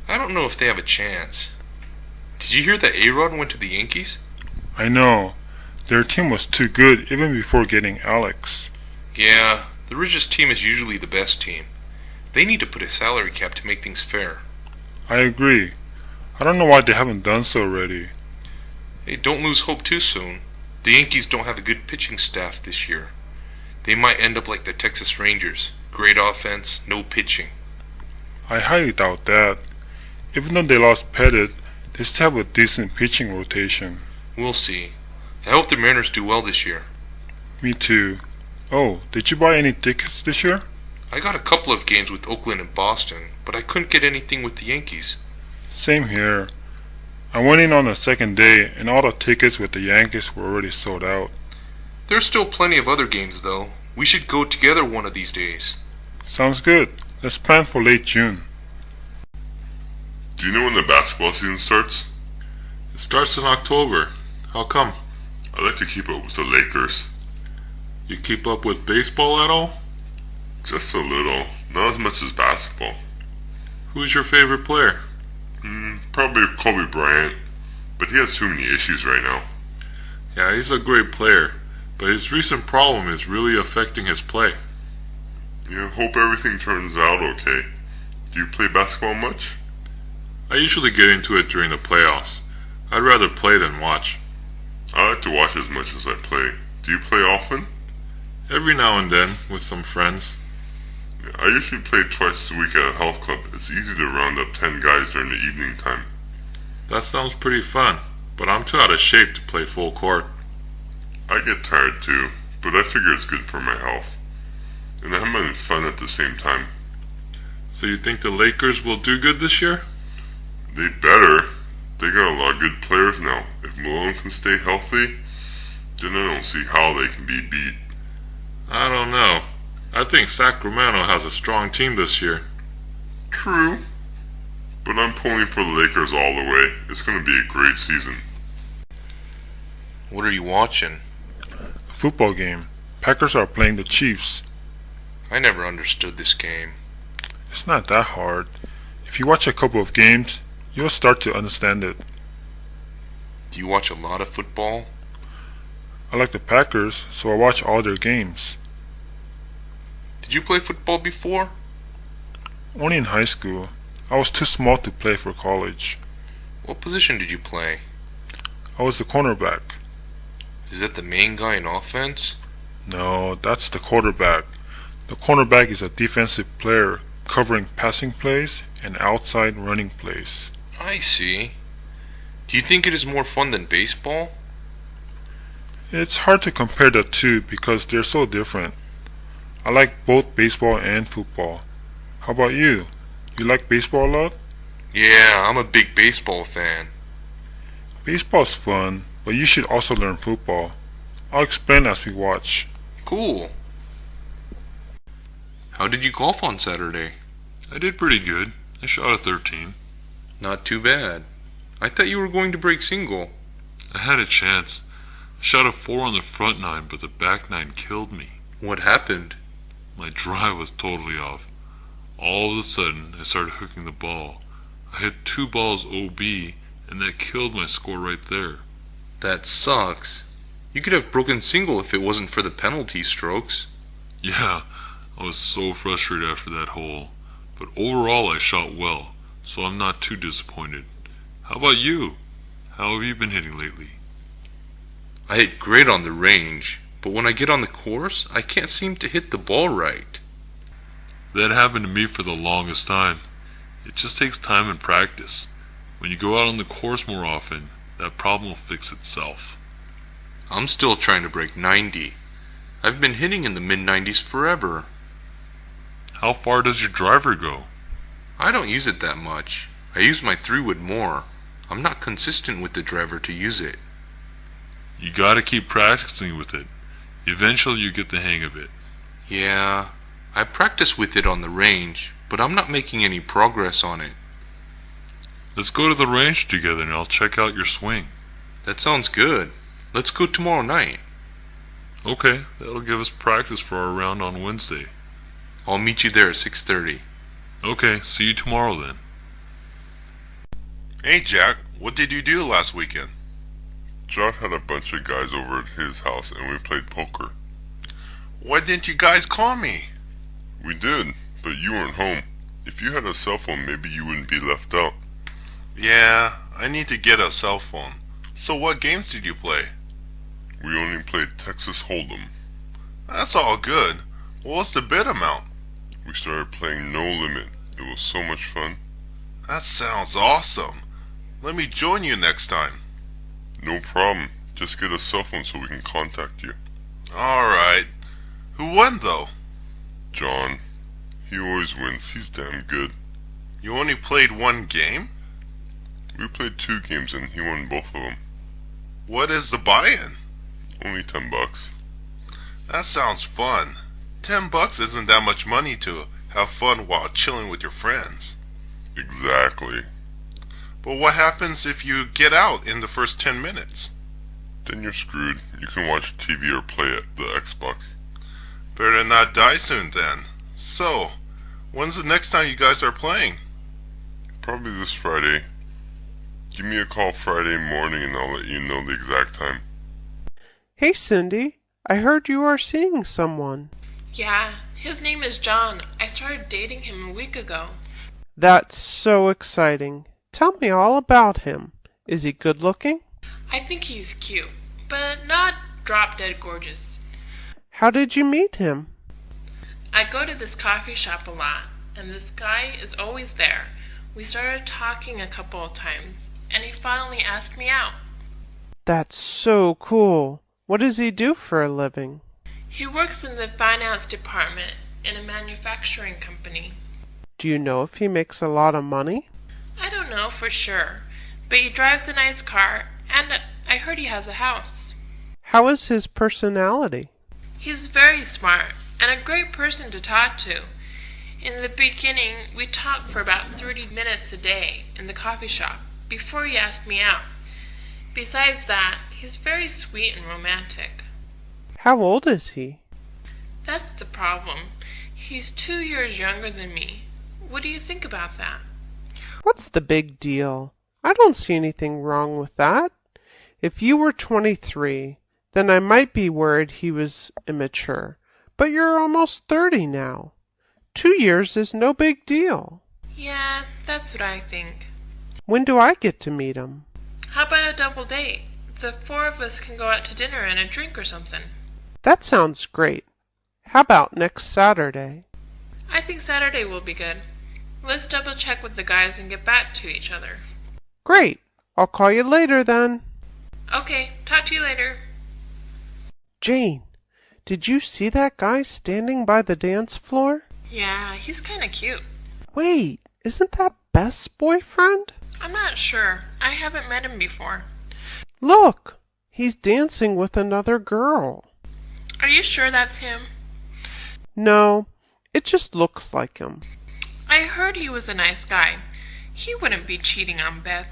I don't know if they have a chance. Did you hear that A-Rod went to the Yankees? I know. Their team was too good even before getting Alex. Yeah, the richest team is usually the best team. They need to put a salary cap to make things fair. I agree. I don't know why they haven't done so already. Hey, don't lose hope too soon. The Yankees don't have a good pitching staff this year. They might end up like the Texas Rangers. Great offense, no pitching. I highly doubt that. Even though they lost Pettit, they still have a decent pitching rotation. We'll see. I hope the Mariners do well this year. Me too. Oh, did you buy any tickets this year? I got a couple of games with Oakland and Boston, but I couldn't get anything with the Yankees. Same here. I went in on the second day and all the tickets with the Yankees were already sold out. There's still plenty of other games though. We should go together one of these days. Sounds good. Let's plan for late June. Do you know when the basketball season starts? It starts in October. How come? I like to keep up with the Lakers. You keep up with baseball at all? Just a little. Not as much as basketball. Who's your favorite player? Probably Kobe Bryant. But he has too many issues right now. Yeah, he's a great player, but his recent problem is really affecting his play. Yeah, hope everything turns out okay. Do you play basketball much? I usually get into it during the playoffs. I'd rather play than watch. I like to watch as much as I play. Do you play often? Every now and then, with some friends. Yeah, I usually play twice a week at a health club. It's easy to round up 10 guys during the evening time. That sounds pretty fun, but I'm too out of shape to play full court. I get tired too, but I figure it's good for my health. And I'm having fun at the same time. So you think the Lakers will do good this year? They better. They got a lot of good players now. If Malone can stay healthy, then I don't see how they can be beat. I don't know. I think Sacramento has a strong team this year. True. But I'm pulling for the Lakers all the way. It's going to be a great season. What are you watching? A football game. Packers are playing the Chiefs. I never understood this game. It's not that hard. If you watch a couple of games, you'll start to understand it. Do you watch a lot of football? I like the Packers, so I watch all their games. Did you play football before? Only in high school. I was too small to play for college. What position did you play? I was the cornerback. Is that the main guy in offense? No, that's the quarterback. The cornerback is a defensive player covering passing plays and outside running plays. I see. Do you think it is more fun than baseball? It's hard to compare the two because they're so different. I like both baseball and football. How about you? You like baseball a lot? Yeah, I'm a big baseball fan. Baseball's fun, but you should also learn football. I'll explain as we watch. Cool. How did you golf on Saturday? I did pretty good. I shot a 13. Not too bad. I thought you were going to break single. I had a chance. I shot a 4 on the front 9, but the back 9 killed me. What happened? My drive was totally off. All of a sudden, I started hooking the ball. I hit 2 balls OB, and that killed my score right there. That sucks. You could have broken single if it wasn't for the penalty strokes. Yeah, I was so frustrated after that hole. But overall, I shot well, so I'm not too disappointed. How about you? How have you been hitting lately? I hit great on the range, but when I get on the course, I can't seem to hit the ball right. That happened to me for the longest time. It just takes time and practice. When you go out on the course more often, that problem will fix itself. I'm still trying to break 90. I've been hitting in the mid-90s forever. How far does your driver go? I don't use it that much. I use my 3-wood more. I'm not consistent with the driver to use it. You gotta keep practicing with it. Eventually you get the hang of it. Yeah, I practice with it on the range, but I'm not making any progress on it. Let's go to the range together and I'll check out your swing. That sounds good. Let's go tomorrow night. Okay, that'll give us practice for our round on Wednesday. I'll meet you there at 6:30. Okay, see you tomorrow then. Hey Jack, what did you do last weekend? John had a bunch of guys over at his house and we played poker. Why didn't you guys call me? We did, but you weren't home. If you had a cell phone, maybe you wouldn't be left out. Yeah, I need to get a cell phone. So what games did you play? We only played Texas Hold'em. That's all good. What was the bid amount? We started playing no limit. It was so much fun. That sounds awesome. Let me join you next time. No problem. Just get a cell phone so we can contact you. Alright. Who won though? John. He always wins. He's damn good. You only played one game? We played 2 games and he won both of them. What is the buy-in? Only $10. That sounds fun. $10 isn't that much money to have fun while chilling with your friends. Exactly. But what happens if you get out in the first 10 minutes? Then you're screwed. You can watch TV or play at the Xbox. Better not die soon then. So, when's the next time you guys are playing? Probably this Friday. Give me a call Friday morning and I'll let you know the exact time. Hey, Cindy, I heard you are seeing someone. Yeah, his name is John. I started dating him a week ago. That's so exciting. Tell me all about him. Is he good looking? I think he's cute, but not drop-dead gorgeous. How did you meet him? I go to this coffee shop a lot, and this guy is always there. We started talking a couple of times, and he finally asked me out. That's so cool. What does he do for a living? He works in the finance department in a manufacturing company. Do you know if he makes a lot of money? I don't know for sure, but he drives a nice car, and I heard he has a house. How is his personality? He's very smart and a great person to talk to. In the beginning, we talked for about 30 minutes a day in the coffee shop before he asked me out. Besides that, he's very sweet and romantic. How old is he? That's the problem. He's 2 years younger than me. What do you think about that? What's the big deal? I don't see anything wrong with that. If you were 23, then I might be worried he was immature. But you're almost 30 now. 2 years is no big deal. Yeah, that's what I think. When do I get to meet him? How about a double date? The four of us can go out to dinner and a drink or something. That sounds great. How about next Saturday? I think Saturday will be good. Let's double check with the guys and get back to each other. Great. I'll call you later then. Okay, talk to you later. Jane, did you see that guy standing by the dance floor? Yeah, he's kinda cute. Wait, isn't that Beth's boyfriend? I'm not sure. I haven't met him before. Look, he's dancing with another girl. Are you sure that's him? No, it just looks like him. I heard he was a nice guy. He wouldn't be cheating on Beth.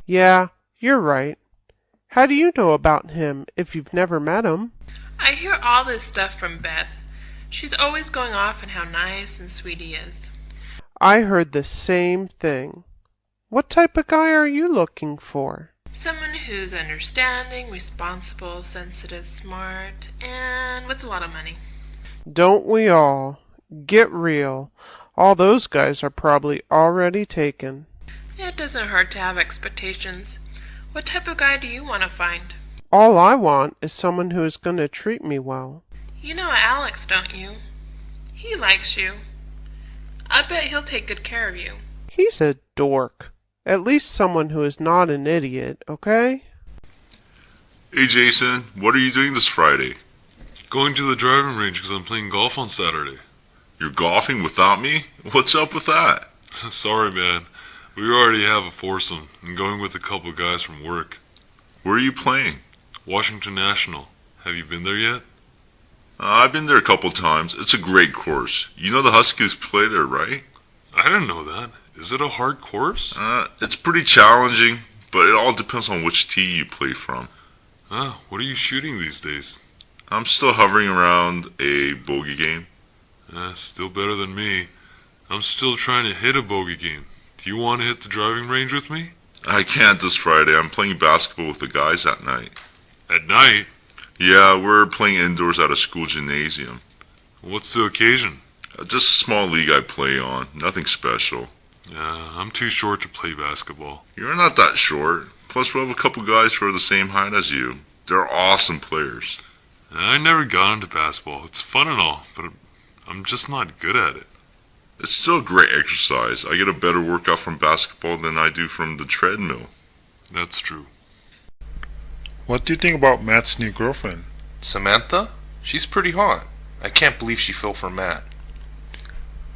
Yeah, you're right. How do you know about him if you've never met him? I hear all this stuff from Beth. She's always going off on how nice and sweet he is. I heard the same thing. What type of guy are you looking for? Someone who's understanding, responsible, sensitive, smart, and with a lot of money. Don't we all? Get real. All those guys are probably already taken. It doesn't hurt to have expectations. What type of guy do you want to find? All I want is someone who is going to treat me well. You know Alex, don't you? He likes you. I bet he'll take good care of you. He's a dork. At least someone who is not an idiot, okay? Hey Jason, what are you doing this Friday? Going to the driving range because I'm playing golf on Saturday. You're golfing without me? What's up with that? Sorry, man. We already have a foursome. I'm going with a couple guys from work. Where are you playing? Washington National. Have you been there yet? I've been there a couple times. It's a great course. You know the Huskies play there, right? I didn't know that. Is it a hard course? It's pretty challenging, but it all depends on which tee you play from. What are you shooting these days? I'm still hovering around a bogey game. Still better than me. I'm still trying to hit a bogey game. Do you want to hit the driving range with me? I can't this Friday. I'm playing basketball with the guys at night. At night? Yeah, we're playing indoors at a school gymnasium. What's the occasion? Just a small league I play on. Nothing special. I'm too short to play basketball. You're not that short. Plus, we have a couple guys who are the same height as you. They're awesome players. I never got into basketball. It's fun and all, but I'm just not good at it. It's still great exercise. I get a better workout from basketball than I do from the treadmill. That's true. What do you think about Matt's new girlfriend? Samantha? She's pretty hot. I can't believe she fell for Matt.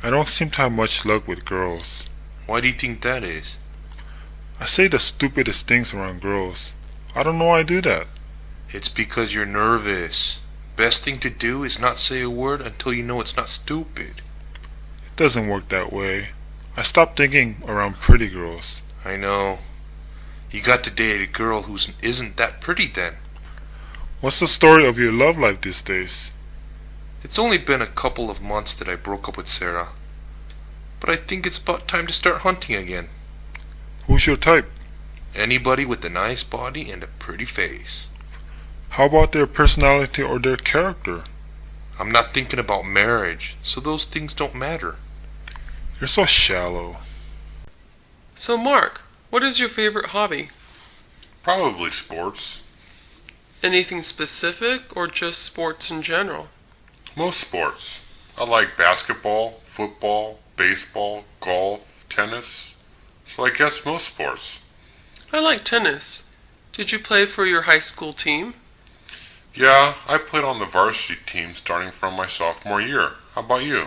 I don't seem to have much luck with girls. Why do you think that is? I say the stupidest things around girls. I don't know why I do that. It's because you're nervous. Best thing to do is not say a word until you know it's not stupid. It doesn't work that way. I stopped thinking around pretty girls. I know. You got to date a girl who isn't that pretty then. What's the story of your love life these days? It's only been a couple of months that I broke up with Sarah. But I think it's about time to start hunting again. Who's your type? Anybody with a nice body and a pretty face. How about their personality or their character? I'm not thinking about marriage, so those things don't matter. You're so shallow. So, Mark, what is your favorite hobby? Probably sports. Anything specific or just sports in general? Most sports. I like basketball, football, baseball, golf, tennis. So I guess most sports. I like tennis. Did you play for your high school team? Yeah, I played on the varsity team starting from my sophomore year. How about you?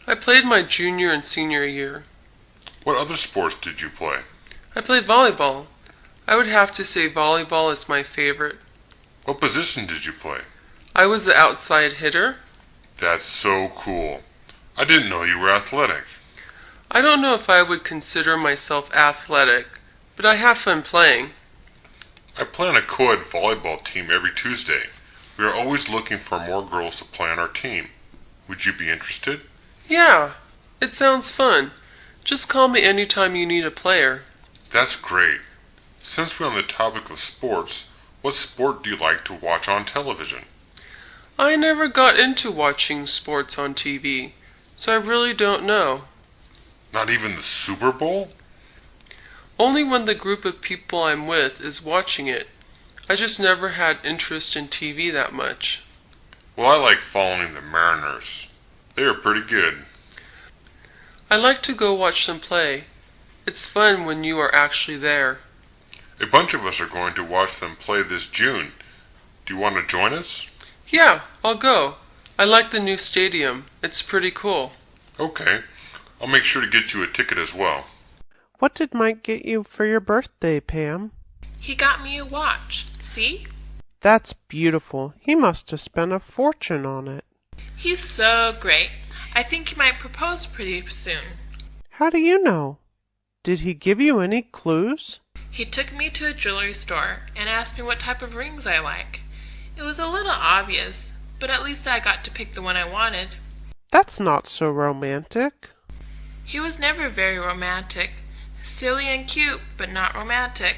I played my junior and senior year. What other sports did you play? I played volleyball. I would have to say volleyball is my favorite. What position did you play? I was the outside hitter. That's so cool. I didn't know you were athletic. I don't know if I would consider myself athletic, but I have fun playing. I play on a co-ed volleyball team every Tuesday. We are always looking for more girls to play on our team. Would you be interested? Yeah, it sounds fun. Just call me anytime you need a player. That's great. Since we're on the topic of sports, what sport do you like to watch on television? I never got into watching sports on TV, so I really don't know. Not even the Super Bowl? Only when the group of people I'm with is watching it. I just never had interest in TV that much. Well, I like following the Mariners. They are pretty good. I like to go watch them play. It's fun when you are actually there. A bunch of us are going to watch them play this June. Do you want to join us? Yeah, I'll go. I like the new stadium. It's pretty cool. Okay. I'll make sure to get you a ticket as well. What did Mike get you for your birthday, Pam? He got me a watch. See? That's beautiful. He must have spent a fortune on it. He's so great. I think he might propose pretty soon. How do you know? Did he give you any clues? He took me to a jewelry store and asked me what type of rings I like. It was a little obvious, but at least I got to pick the one I wanted. That's not so romantic. He was never very romantic. Silly and cute, but not romantic.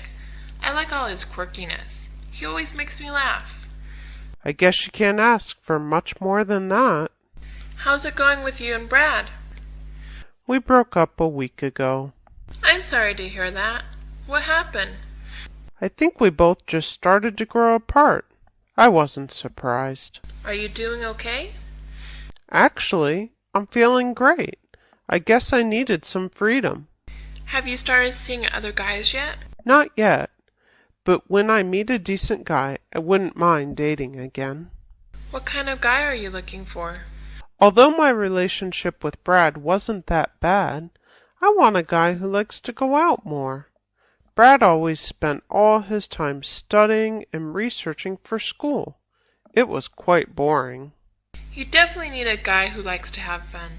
I like all his quirkiness. He always makes me laugh. I guess you can't ask for much more than that. How's it going with you and Brad? We broke up a week ago. I'm sorry to hear that. What happened? I think we both just started to grow apart. I wasn't surprised. Are you doing okay? Actually, I'm feeling great. I guess I needed some freedom. Have you started seeing other guys yet? Not yet, but when I meet a decent guy, I wouldn't mind dating again. What kind of guy are you looking for? Although my relationship with Brad wasn't that bad, I want a guy who likes to go out more. Brad always spent all his time studying and researching for school. It was quite boring. You definitely need a guy who likes to have fun.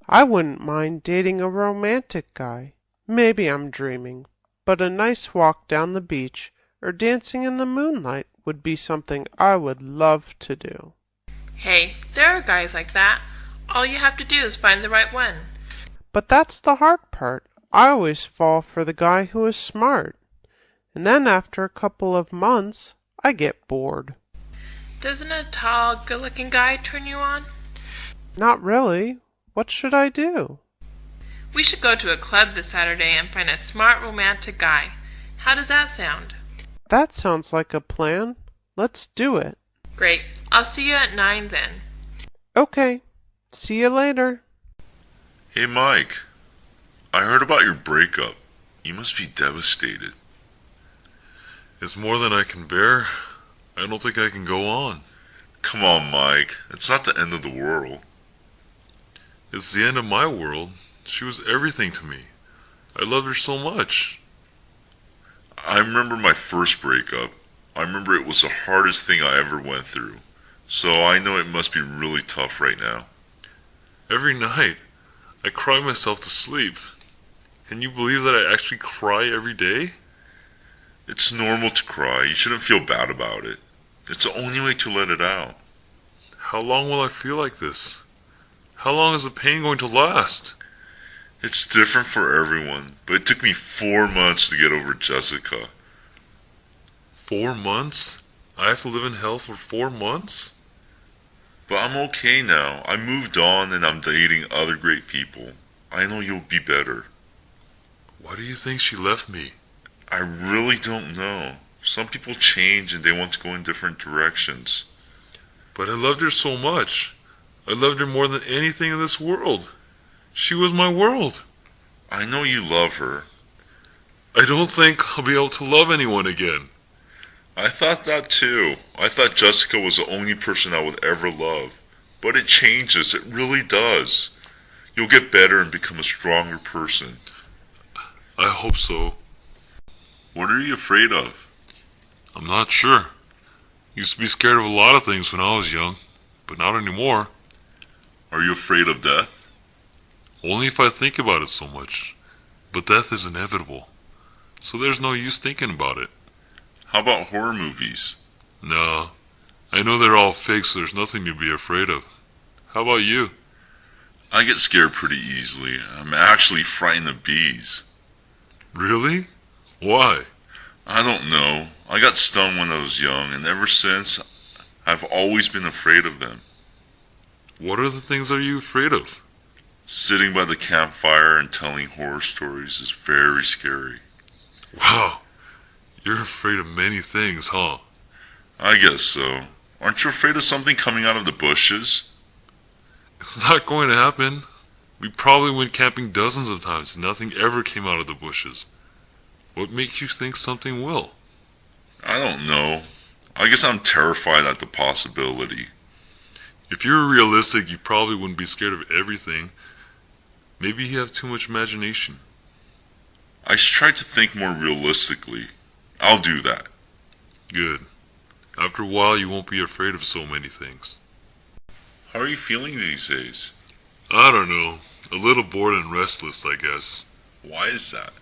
I wouldn't mind dating a romantic guy. Maybe I'm dreaming, but a nice walk down the beach or dancing in the moonlight would be something I would love to do. Hey, there are guys like that. All you have to do is find the right one. But that's the hard part. I always fall for the guy who is smart. And then after a couple of months, I get bored. Doesn't a tall, good-looking guy turn you on? Not really. What should I do? We should go to a club this Saturday and find a smart, romantic guy. How does that sound? That sounds like a plan. Let's do it. Great. I'll see you at 9 then. Okay. See you later. Hey, Mike. I heard about your breakup. You must be devastated. It's more than I can bear. I don't think I can go on. Come on, Mike. It's not the end of the world. It's the end of my world. She was everything to me. I loved her so much. I remember my first breakup. I remember it was the hardest thing I ever went through. So I know it must be really tough right now. Every night, I cry myself to sleep. Can you believe that I actually cry every day? It's normal to cry. You shouldn't feel bad about it. It's the only way to let it out. How long will I feel like this? How long is the pain going to last? It's different for everyone, but it took me 4 months to get over Jessica. 4 months? I have to live in hell for 4 months? But I'm okay now. I moved on and I'm dating other great people. I know you'll be better. Why do you think she left me? I really don't know. Some people change and they want to go in different directions. But I loved her so much. I loved her more than anything in this world. She was my world. I know you love her. I don't think I'll be able to love anyone again. I thought that too. I thought Jessica was the only person I would ever love. But it changes. It really does. You'll get better and become a stronger person. I hope so. What are you afraid of? I'm not sure. Used to be scared of a lot of things when I was young, but not anymore. Are you afraid of death? Only if I think about it so much. But death is inevitable, so there's no use thinking about it. How about horror movies? No, I know they're all fake, so there's nothing to be afraid of. How about you? I get scared pretty easily. I'm actually frightened of bees. Really? Why? I don't know. I got stung when I was young, and ever since, I've always been afraid of them. What are the things are you afraid of? Sitting by the campfire and telling horror stories is very scary. Wow, you're afraid of many things, huh? I guess so. Aren't you afraid of something coming out of the bushes? It's not going to happen. We probably went camping dozens of times and nothing ever came out of the bushes. What makes you think something will? I don't know. I guess I'm terrified at the possibility. If you were realistic, you probably wouldn't be scared of everything. Maybe you have too much imagination. I should try to think more realistically. I'll do that. Good. After a while, you won't be afraid of so many things. How are you feeling these days? I don't know. A little bored and restless, I guess. Why is that?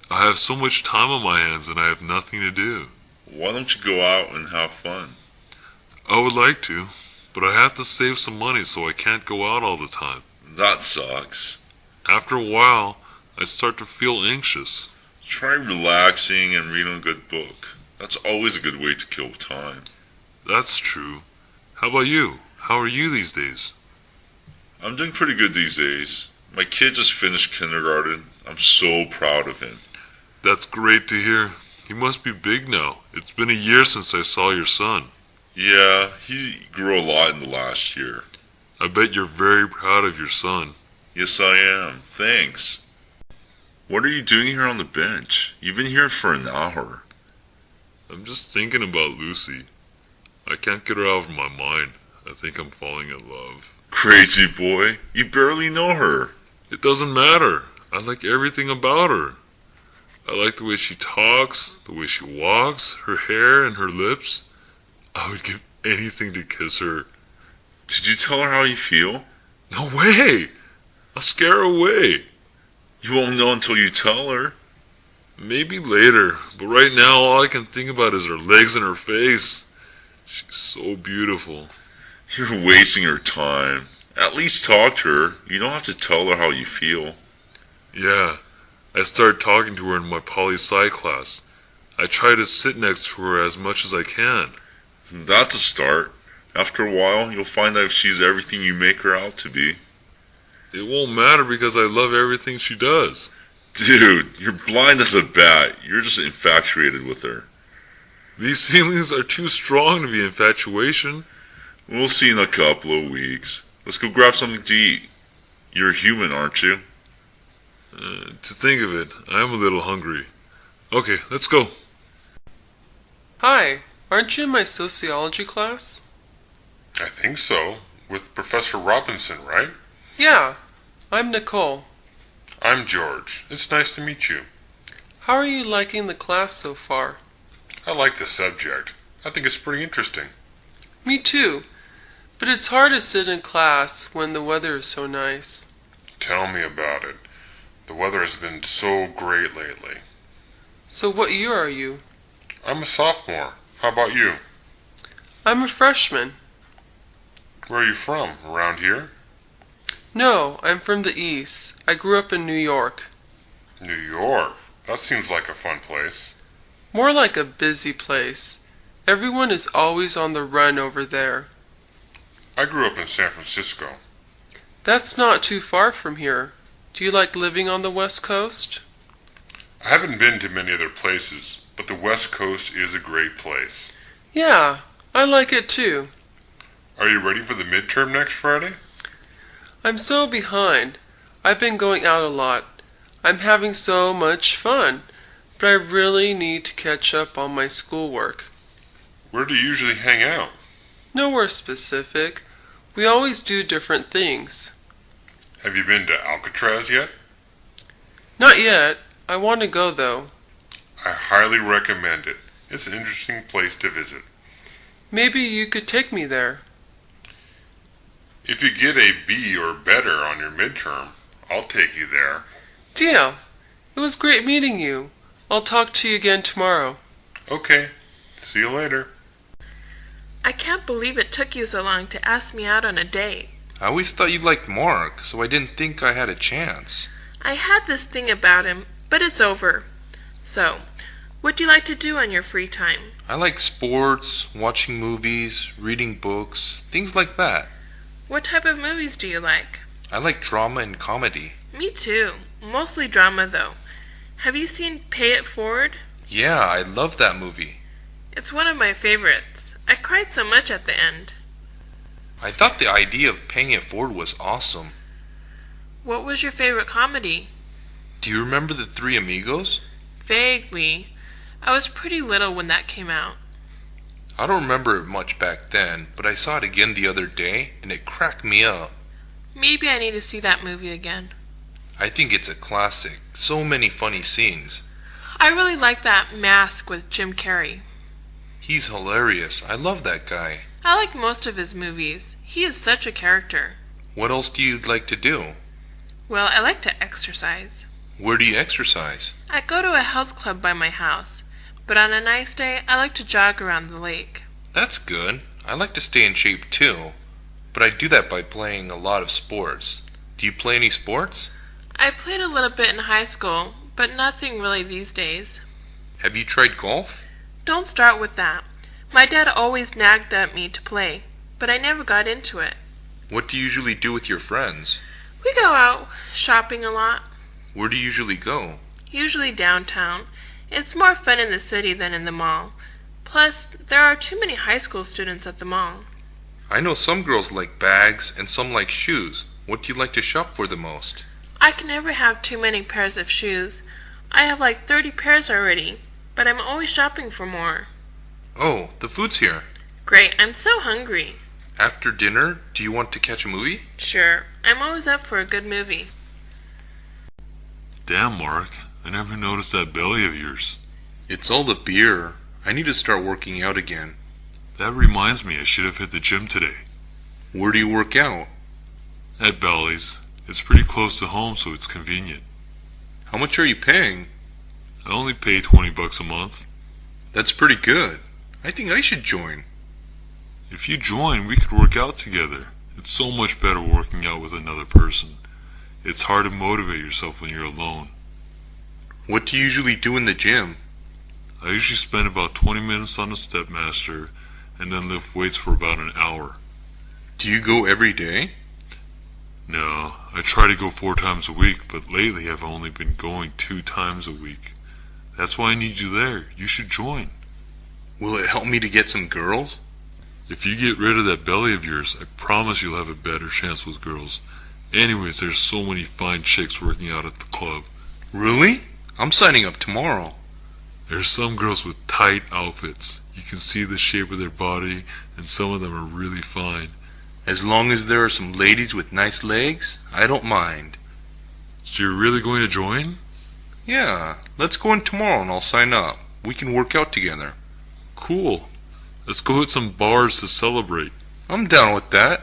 I have so much time on my hands and I have nothing to do. Why don't you go out and have fun? I would like to, but I have to save some money so I can't go out all the time. That sucks. After a while, I start to feel anxious. Try relaxing and reading a good book. That's always a good way to kill time. That's true. How about you? How are you these days? I'm doing pretty good these days. My kid just finished kindergarten. I'm so proud of him. That's great to hear. He must be big now. It's been a year since I saw your son. Yeah, he grew a lot in the last year. I bet you're very proud of your son. Yes, I am. Thanks. What are you doing here on the bench? You've been here for an hour. I'm just thinking about Lucy. I can't get her out of my mind. I think I'm falling in love. Crazy boy. You barely know her. It doesn't matter. I like everything about her. I like the way she talks, the way she walks, her hair and her lips. I would give anything to kiss her. Did you tell her how you feel? No way! I'll scare her away. You won't know until you tell her. Maybe later, but right now all I can think about is her legs and her face. She's so beautiful. You're wasting her time. At least talk to her. You don't have to tell her how you feel. Yeah, I started talking to her in my poli-sci class. I try to sit next to her as much as I can. That's a start. After a while, you'll find out if she's everything you make her out to be. It won't matter because I love everything she does. Dude, you're blind as a bat. You're just infatuated with her. These feelings are too strong to be infatuation. We'll see in a couple of weeks. Let's go grab something to eat. You're human, aren't you? To think of it, I am a little hungry. Okay, let's go. Hi, aren't you in my sociology class? I think so. With Professor Robinson, right? Yeah, I'm Nicole. I'm George. It's nice to meet you. How are you liking the class so far? I like the subject. I think it's pretty interesting. Me too, but it's hard to sit in class when the weather is so nice. Tell me about it. The weather has been so great lately. So what year are you? I'm a sophomore. How about you? I'm a freshman. Where are you from? Around here? No, I'm from the East. I grew up in New York. New York? That seems like a fun place. More like a busy place. Everyone is always on the run over there. I grew up in San Francisco. That's not too far from here. Do you like living on the West Coast? I haven't been to many other places, but the West Coast is a great place. Yeah, I like it too. Are you ready for the midterm next Friday? I'm so behind. I've been going out a lot. I'm having so much fun, but I really need to catch up on my schoolwork. Where do you usually hang out? Nowhere specific. We always do different things. Have you been to Alcatraz yet? Not yet. I want to go though. I highly recommend it. It's an interesting place to visit. Maybe you could take me there. If you get a B or better on your midterm, I'll take you there. Deal. It was great meeting you. I'll talk to you again tomorrow. Okay. See you later. I can't believe it took you so long to ask me out on a date. I always thought you liked Mark, so I didn't think I had a chance. I had this thing about him, but it's over. So, what do you like to do on your free time? I like sports, watching movies, reading books, things like that. What type of movies do you like? I like drama and comedy. Me too. Mostly drama, though. Have you seen Pay It Forward? Yeah, I love that movie. It's one of my favorites. I cried so much at the end. I thought the idea of paying it forward was awesome. What was your favorite comedy? Do you remember The Three Amigos? Vaguely. I was pretty little when that came out. I don't remember it much back then, but I saw it again the other day, and it cracked me up. Maybe I need to see that movie again. I think it's a classic. So many funny scenes. I really like that Mask with Jim Carrey. He's hilarious. I love that guy. I like most of his movies. He is such a character. What else do you like to do? Well, I like to exercise. Where do you exercise? I go to a health club by my house, but on a nice day, I like to jog around the lake. That's good. I like to stay in shape too, but I do that by playing a lot of sports. Do you play any sports? I played a little bit in high school, but nothing really these days. Have you tried golf? Don't start with that. My dad always nagged at me to play, but I never got into it. What do you usually do with your friends? We go out shopping a lot. Where do you usually go? Usually downtown. It's more fun in the city than in the mall. Plus, there are too many high school students at the mall. I know some girls like bags and some like shoes. What do you like to shop for the most? I can never have too many pairs of shoes. I have like 30 pairs already, but I'm always shopping for more. Oh, the food's here. Great, I'm so hungry. After dinner, do you want to catch a movie? Sure, I'm always up for a good movie. Damn, Mark. I never noticed that belly of yours. It's all the beer. I need to start working out again. That reminds me, I should have hit the gym today. Where do you work out? At Bally's. It's pretty close to home, so it's convenient. How much are you paying? I only pay $20 a month. That's pretty good. I think I should join. If you join, we could work out together. It's so much better working out with another person. It's hard to motivate yourself when you're alone. What do you usually do in the gym? I usually spend about 20 minutes on the Stepmaster and then lift weights for about an hour. Do you go every day? No, I try to go 4 times a week, but lately I've only been going 2 times a week. That's why I need you there. You should join. Will it help me to get some girls? If you get rid of that belly of yours, I promise you'll have a better chance with girls. Anyways, there's so many fine chicks working out at the club. Really? I'm signing up tomorrow. There's some girls with tight outfits. You can see the shape of their body, and some of them are really fine. As long as there are some ladies with nice legs, I don't mind. So you're really going to join? Yeah, let's go in tomorrow and I'll sign up. We can work out together. Cool. Let's go hit some bars to celebrate. I'm down with that.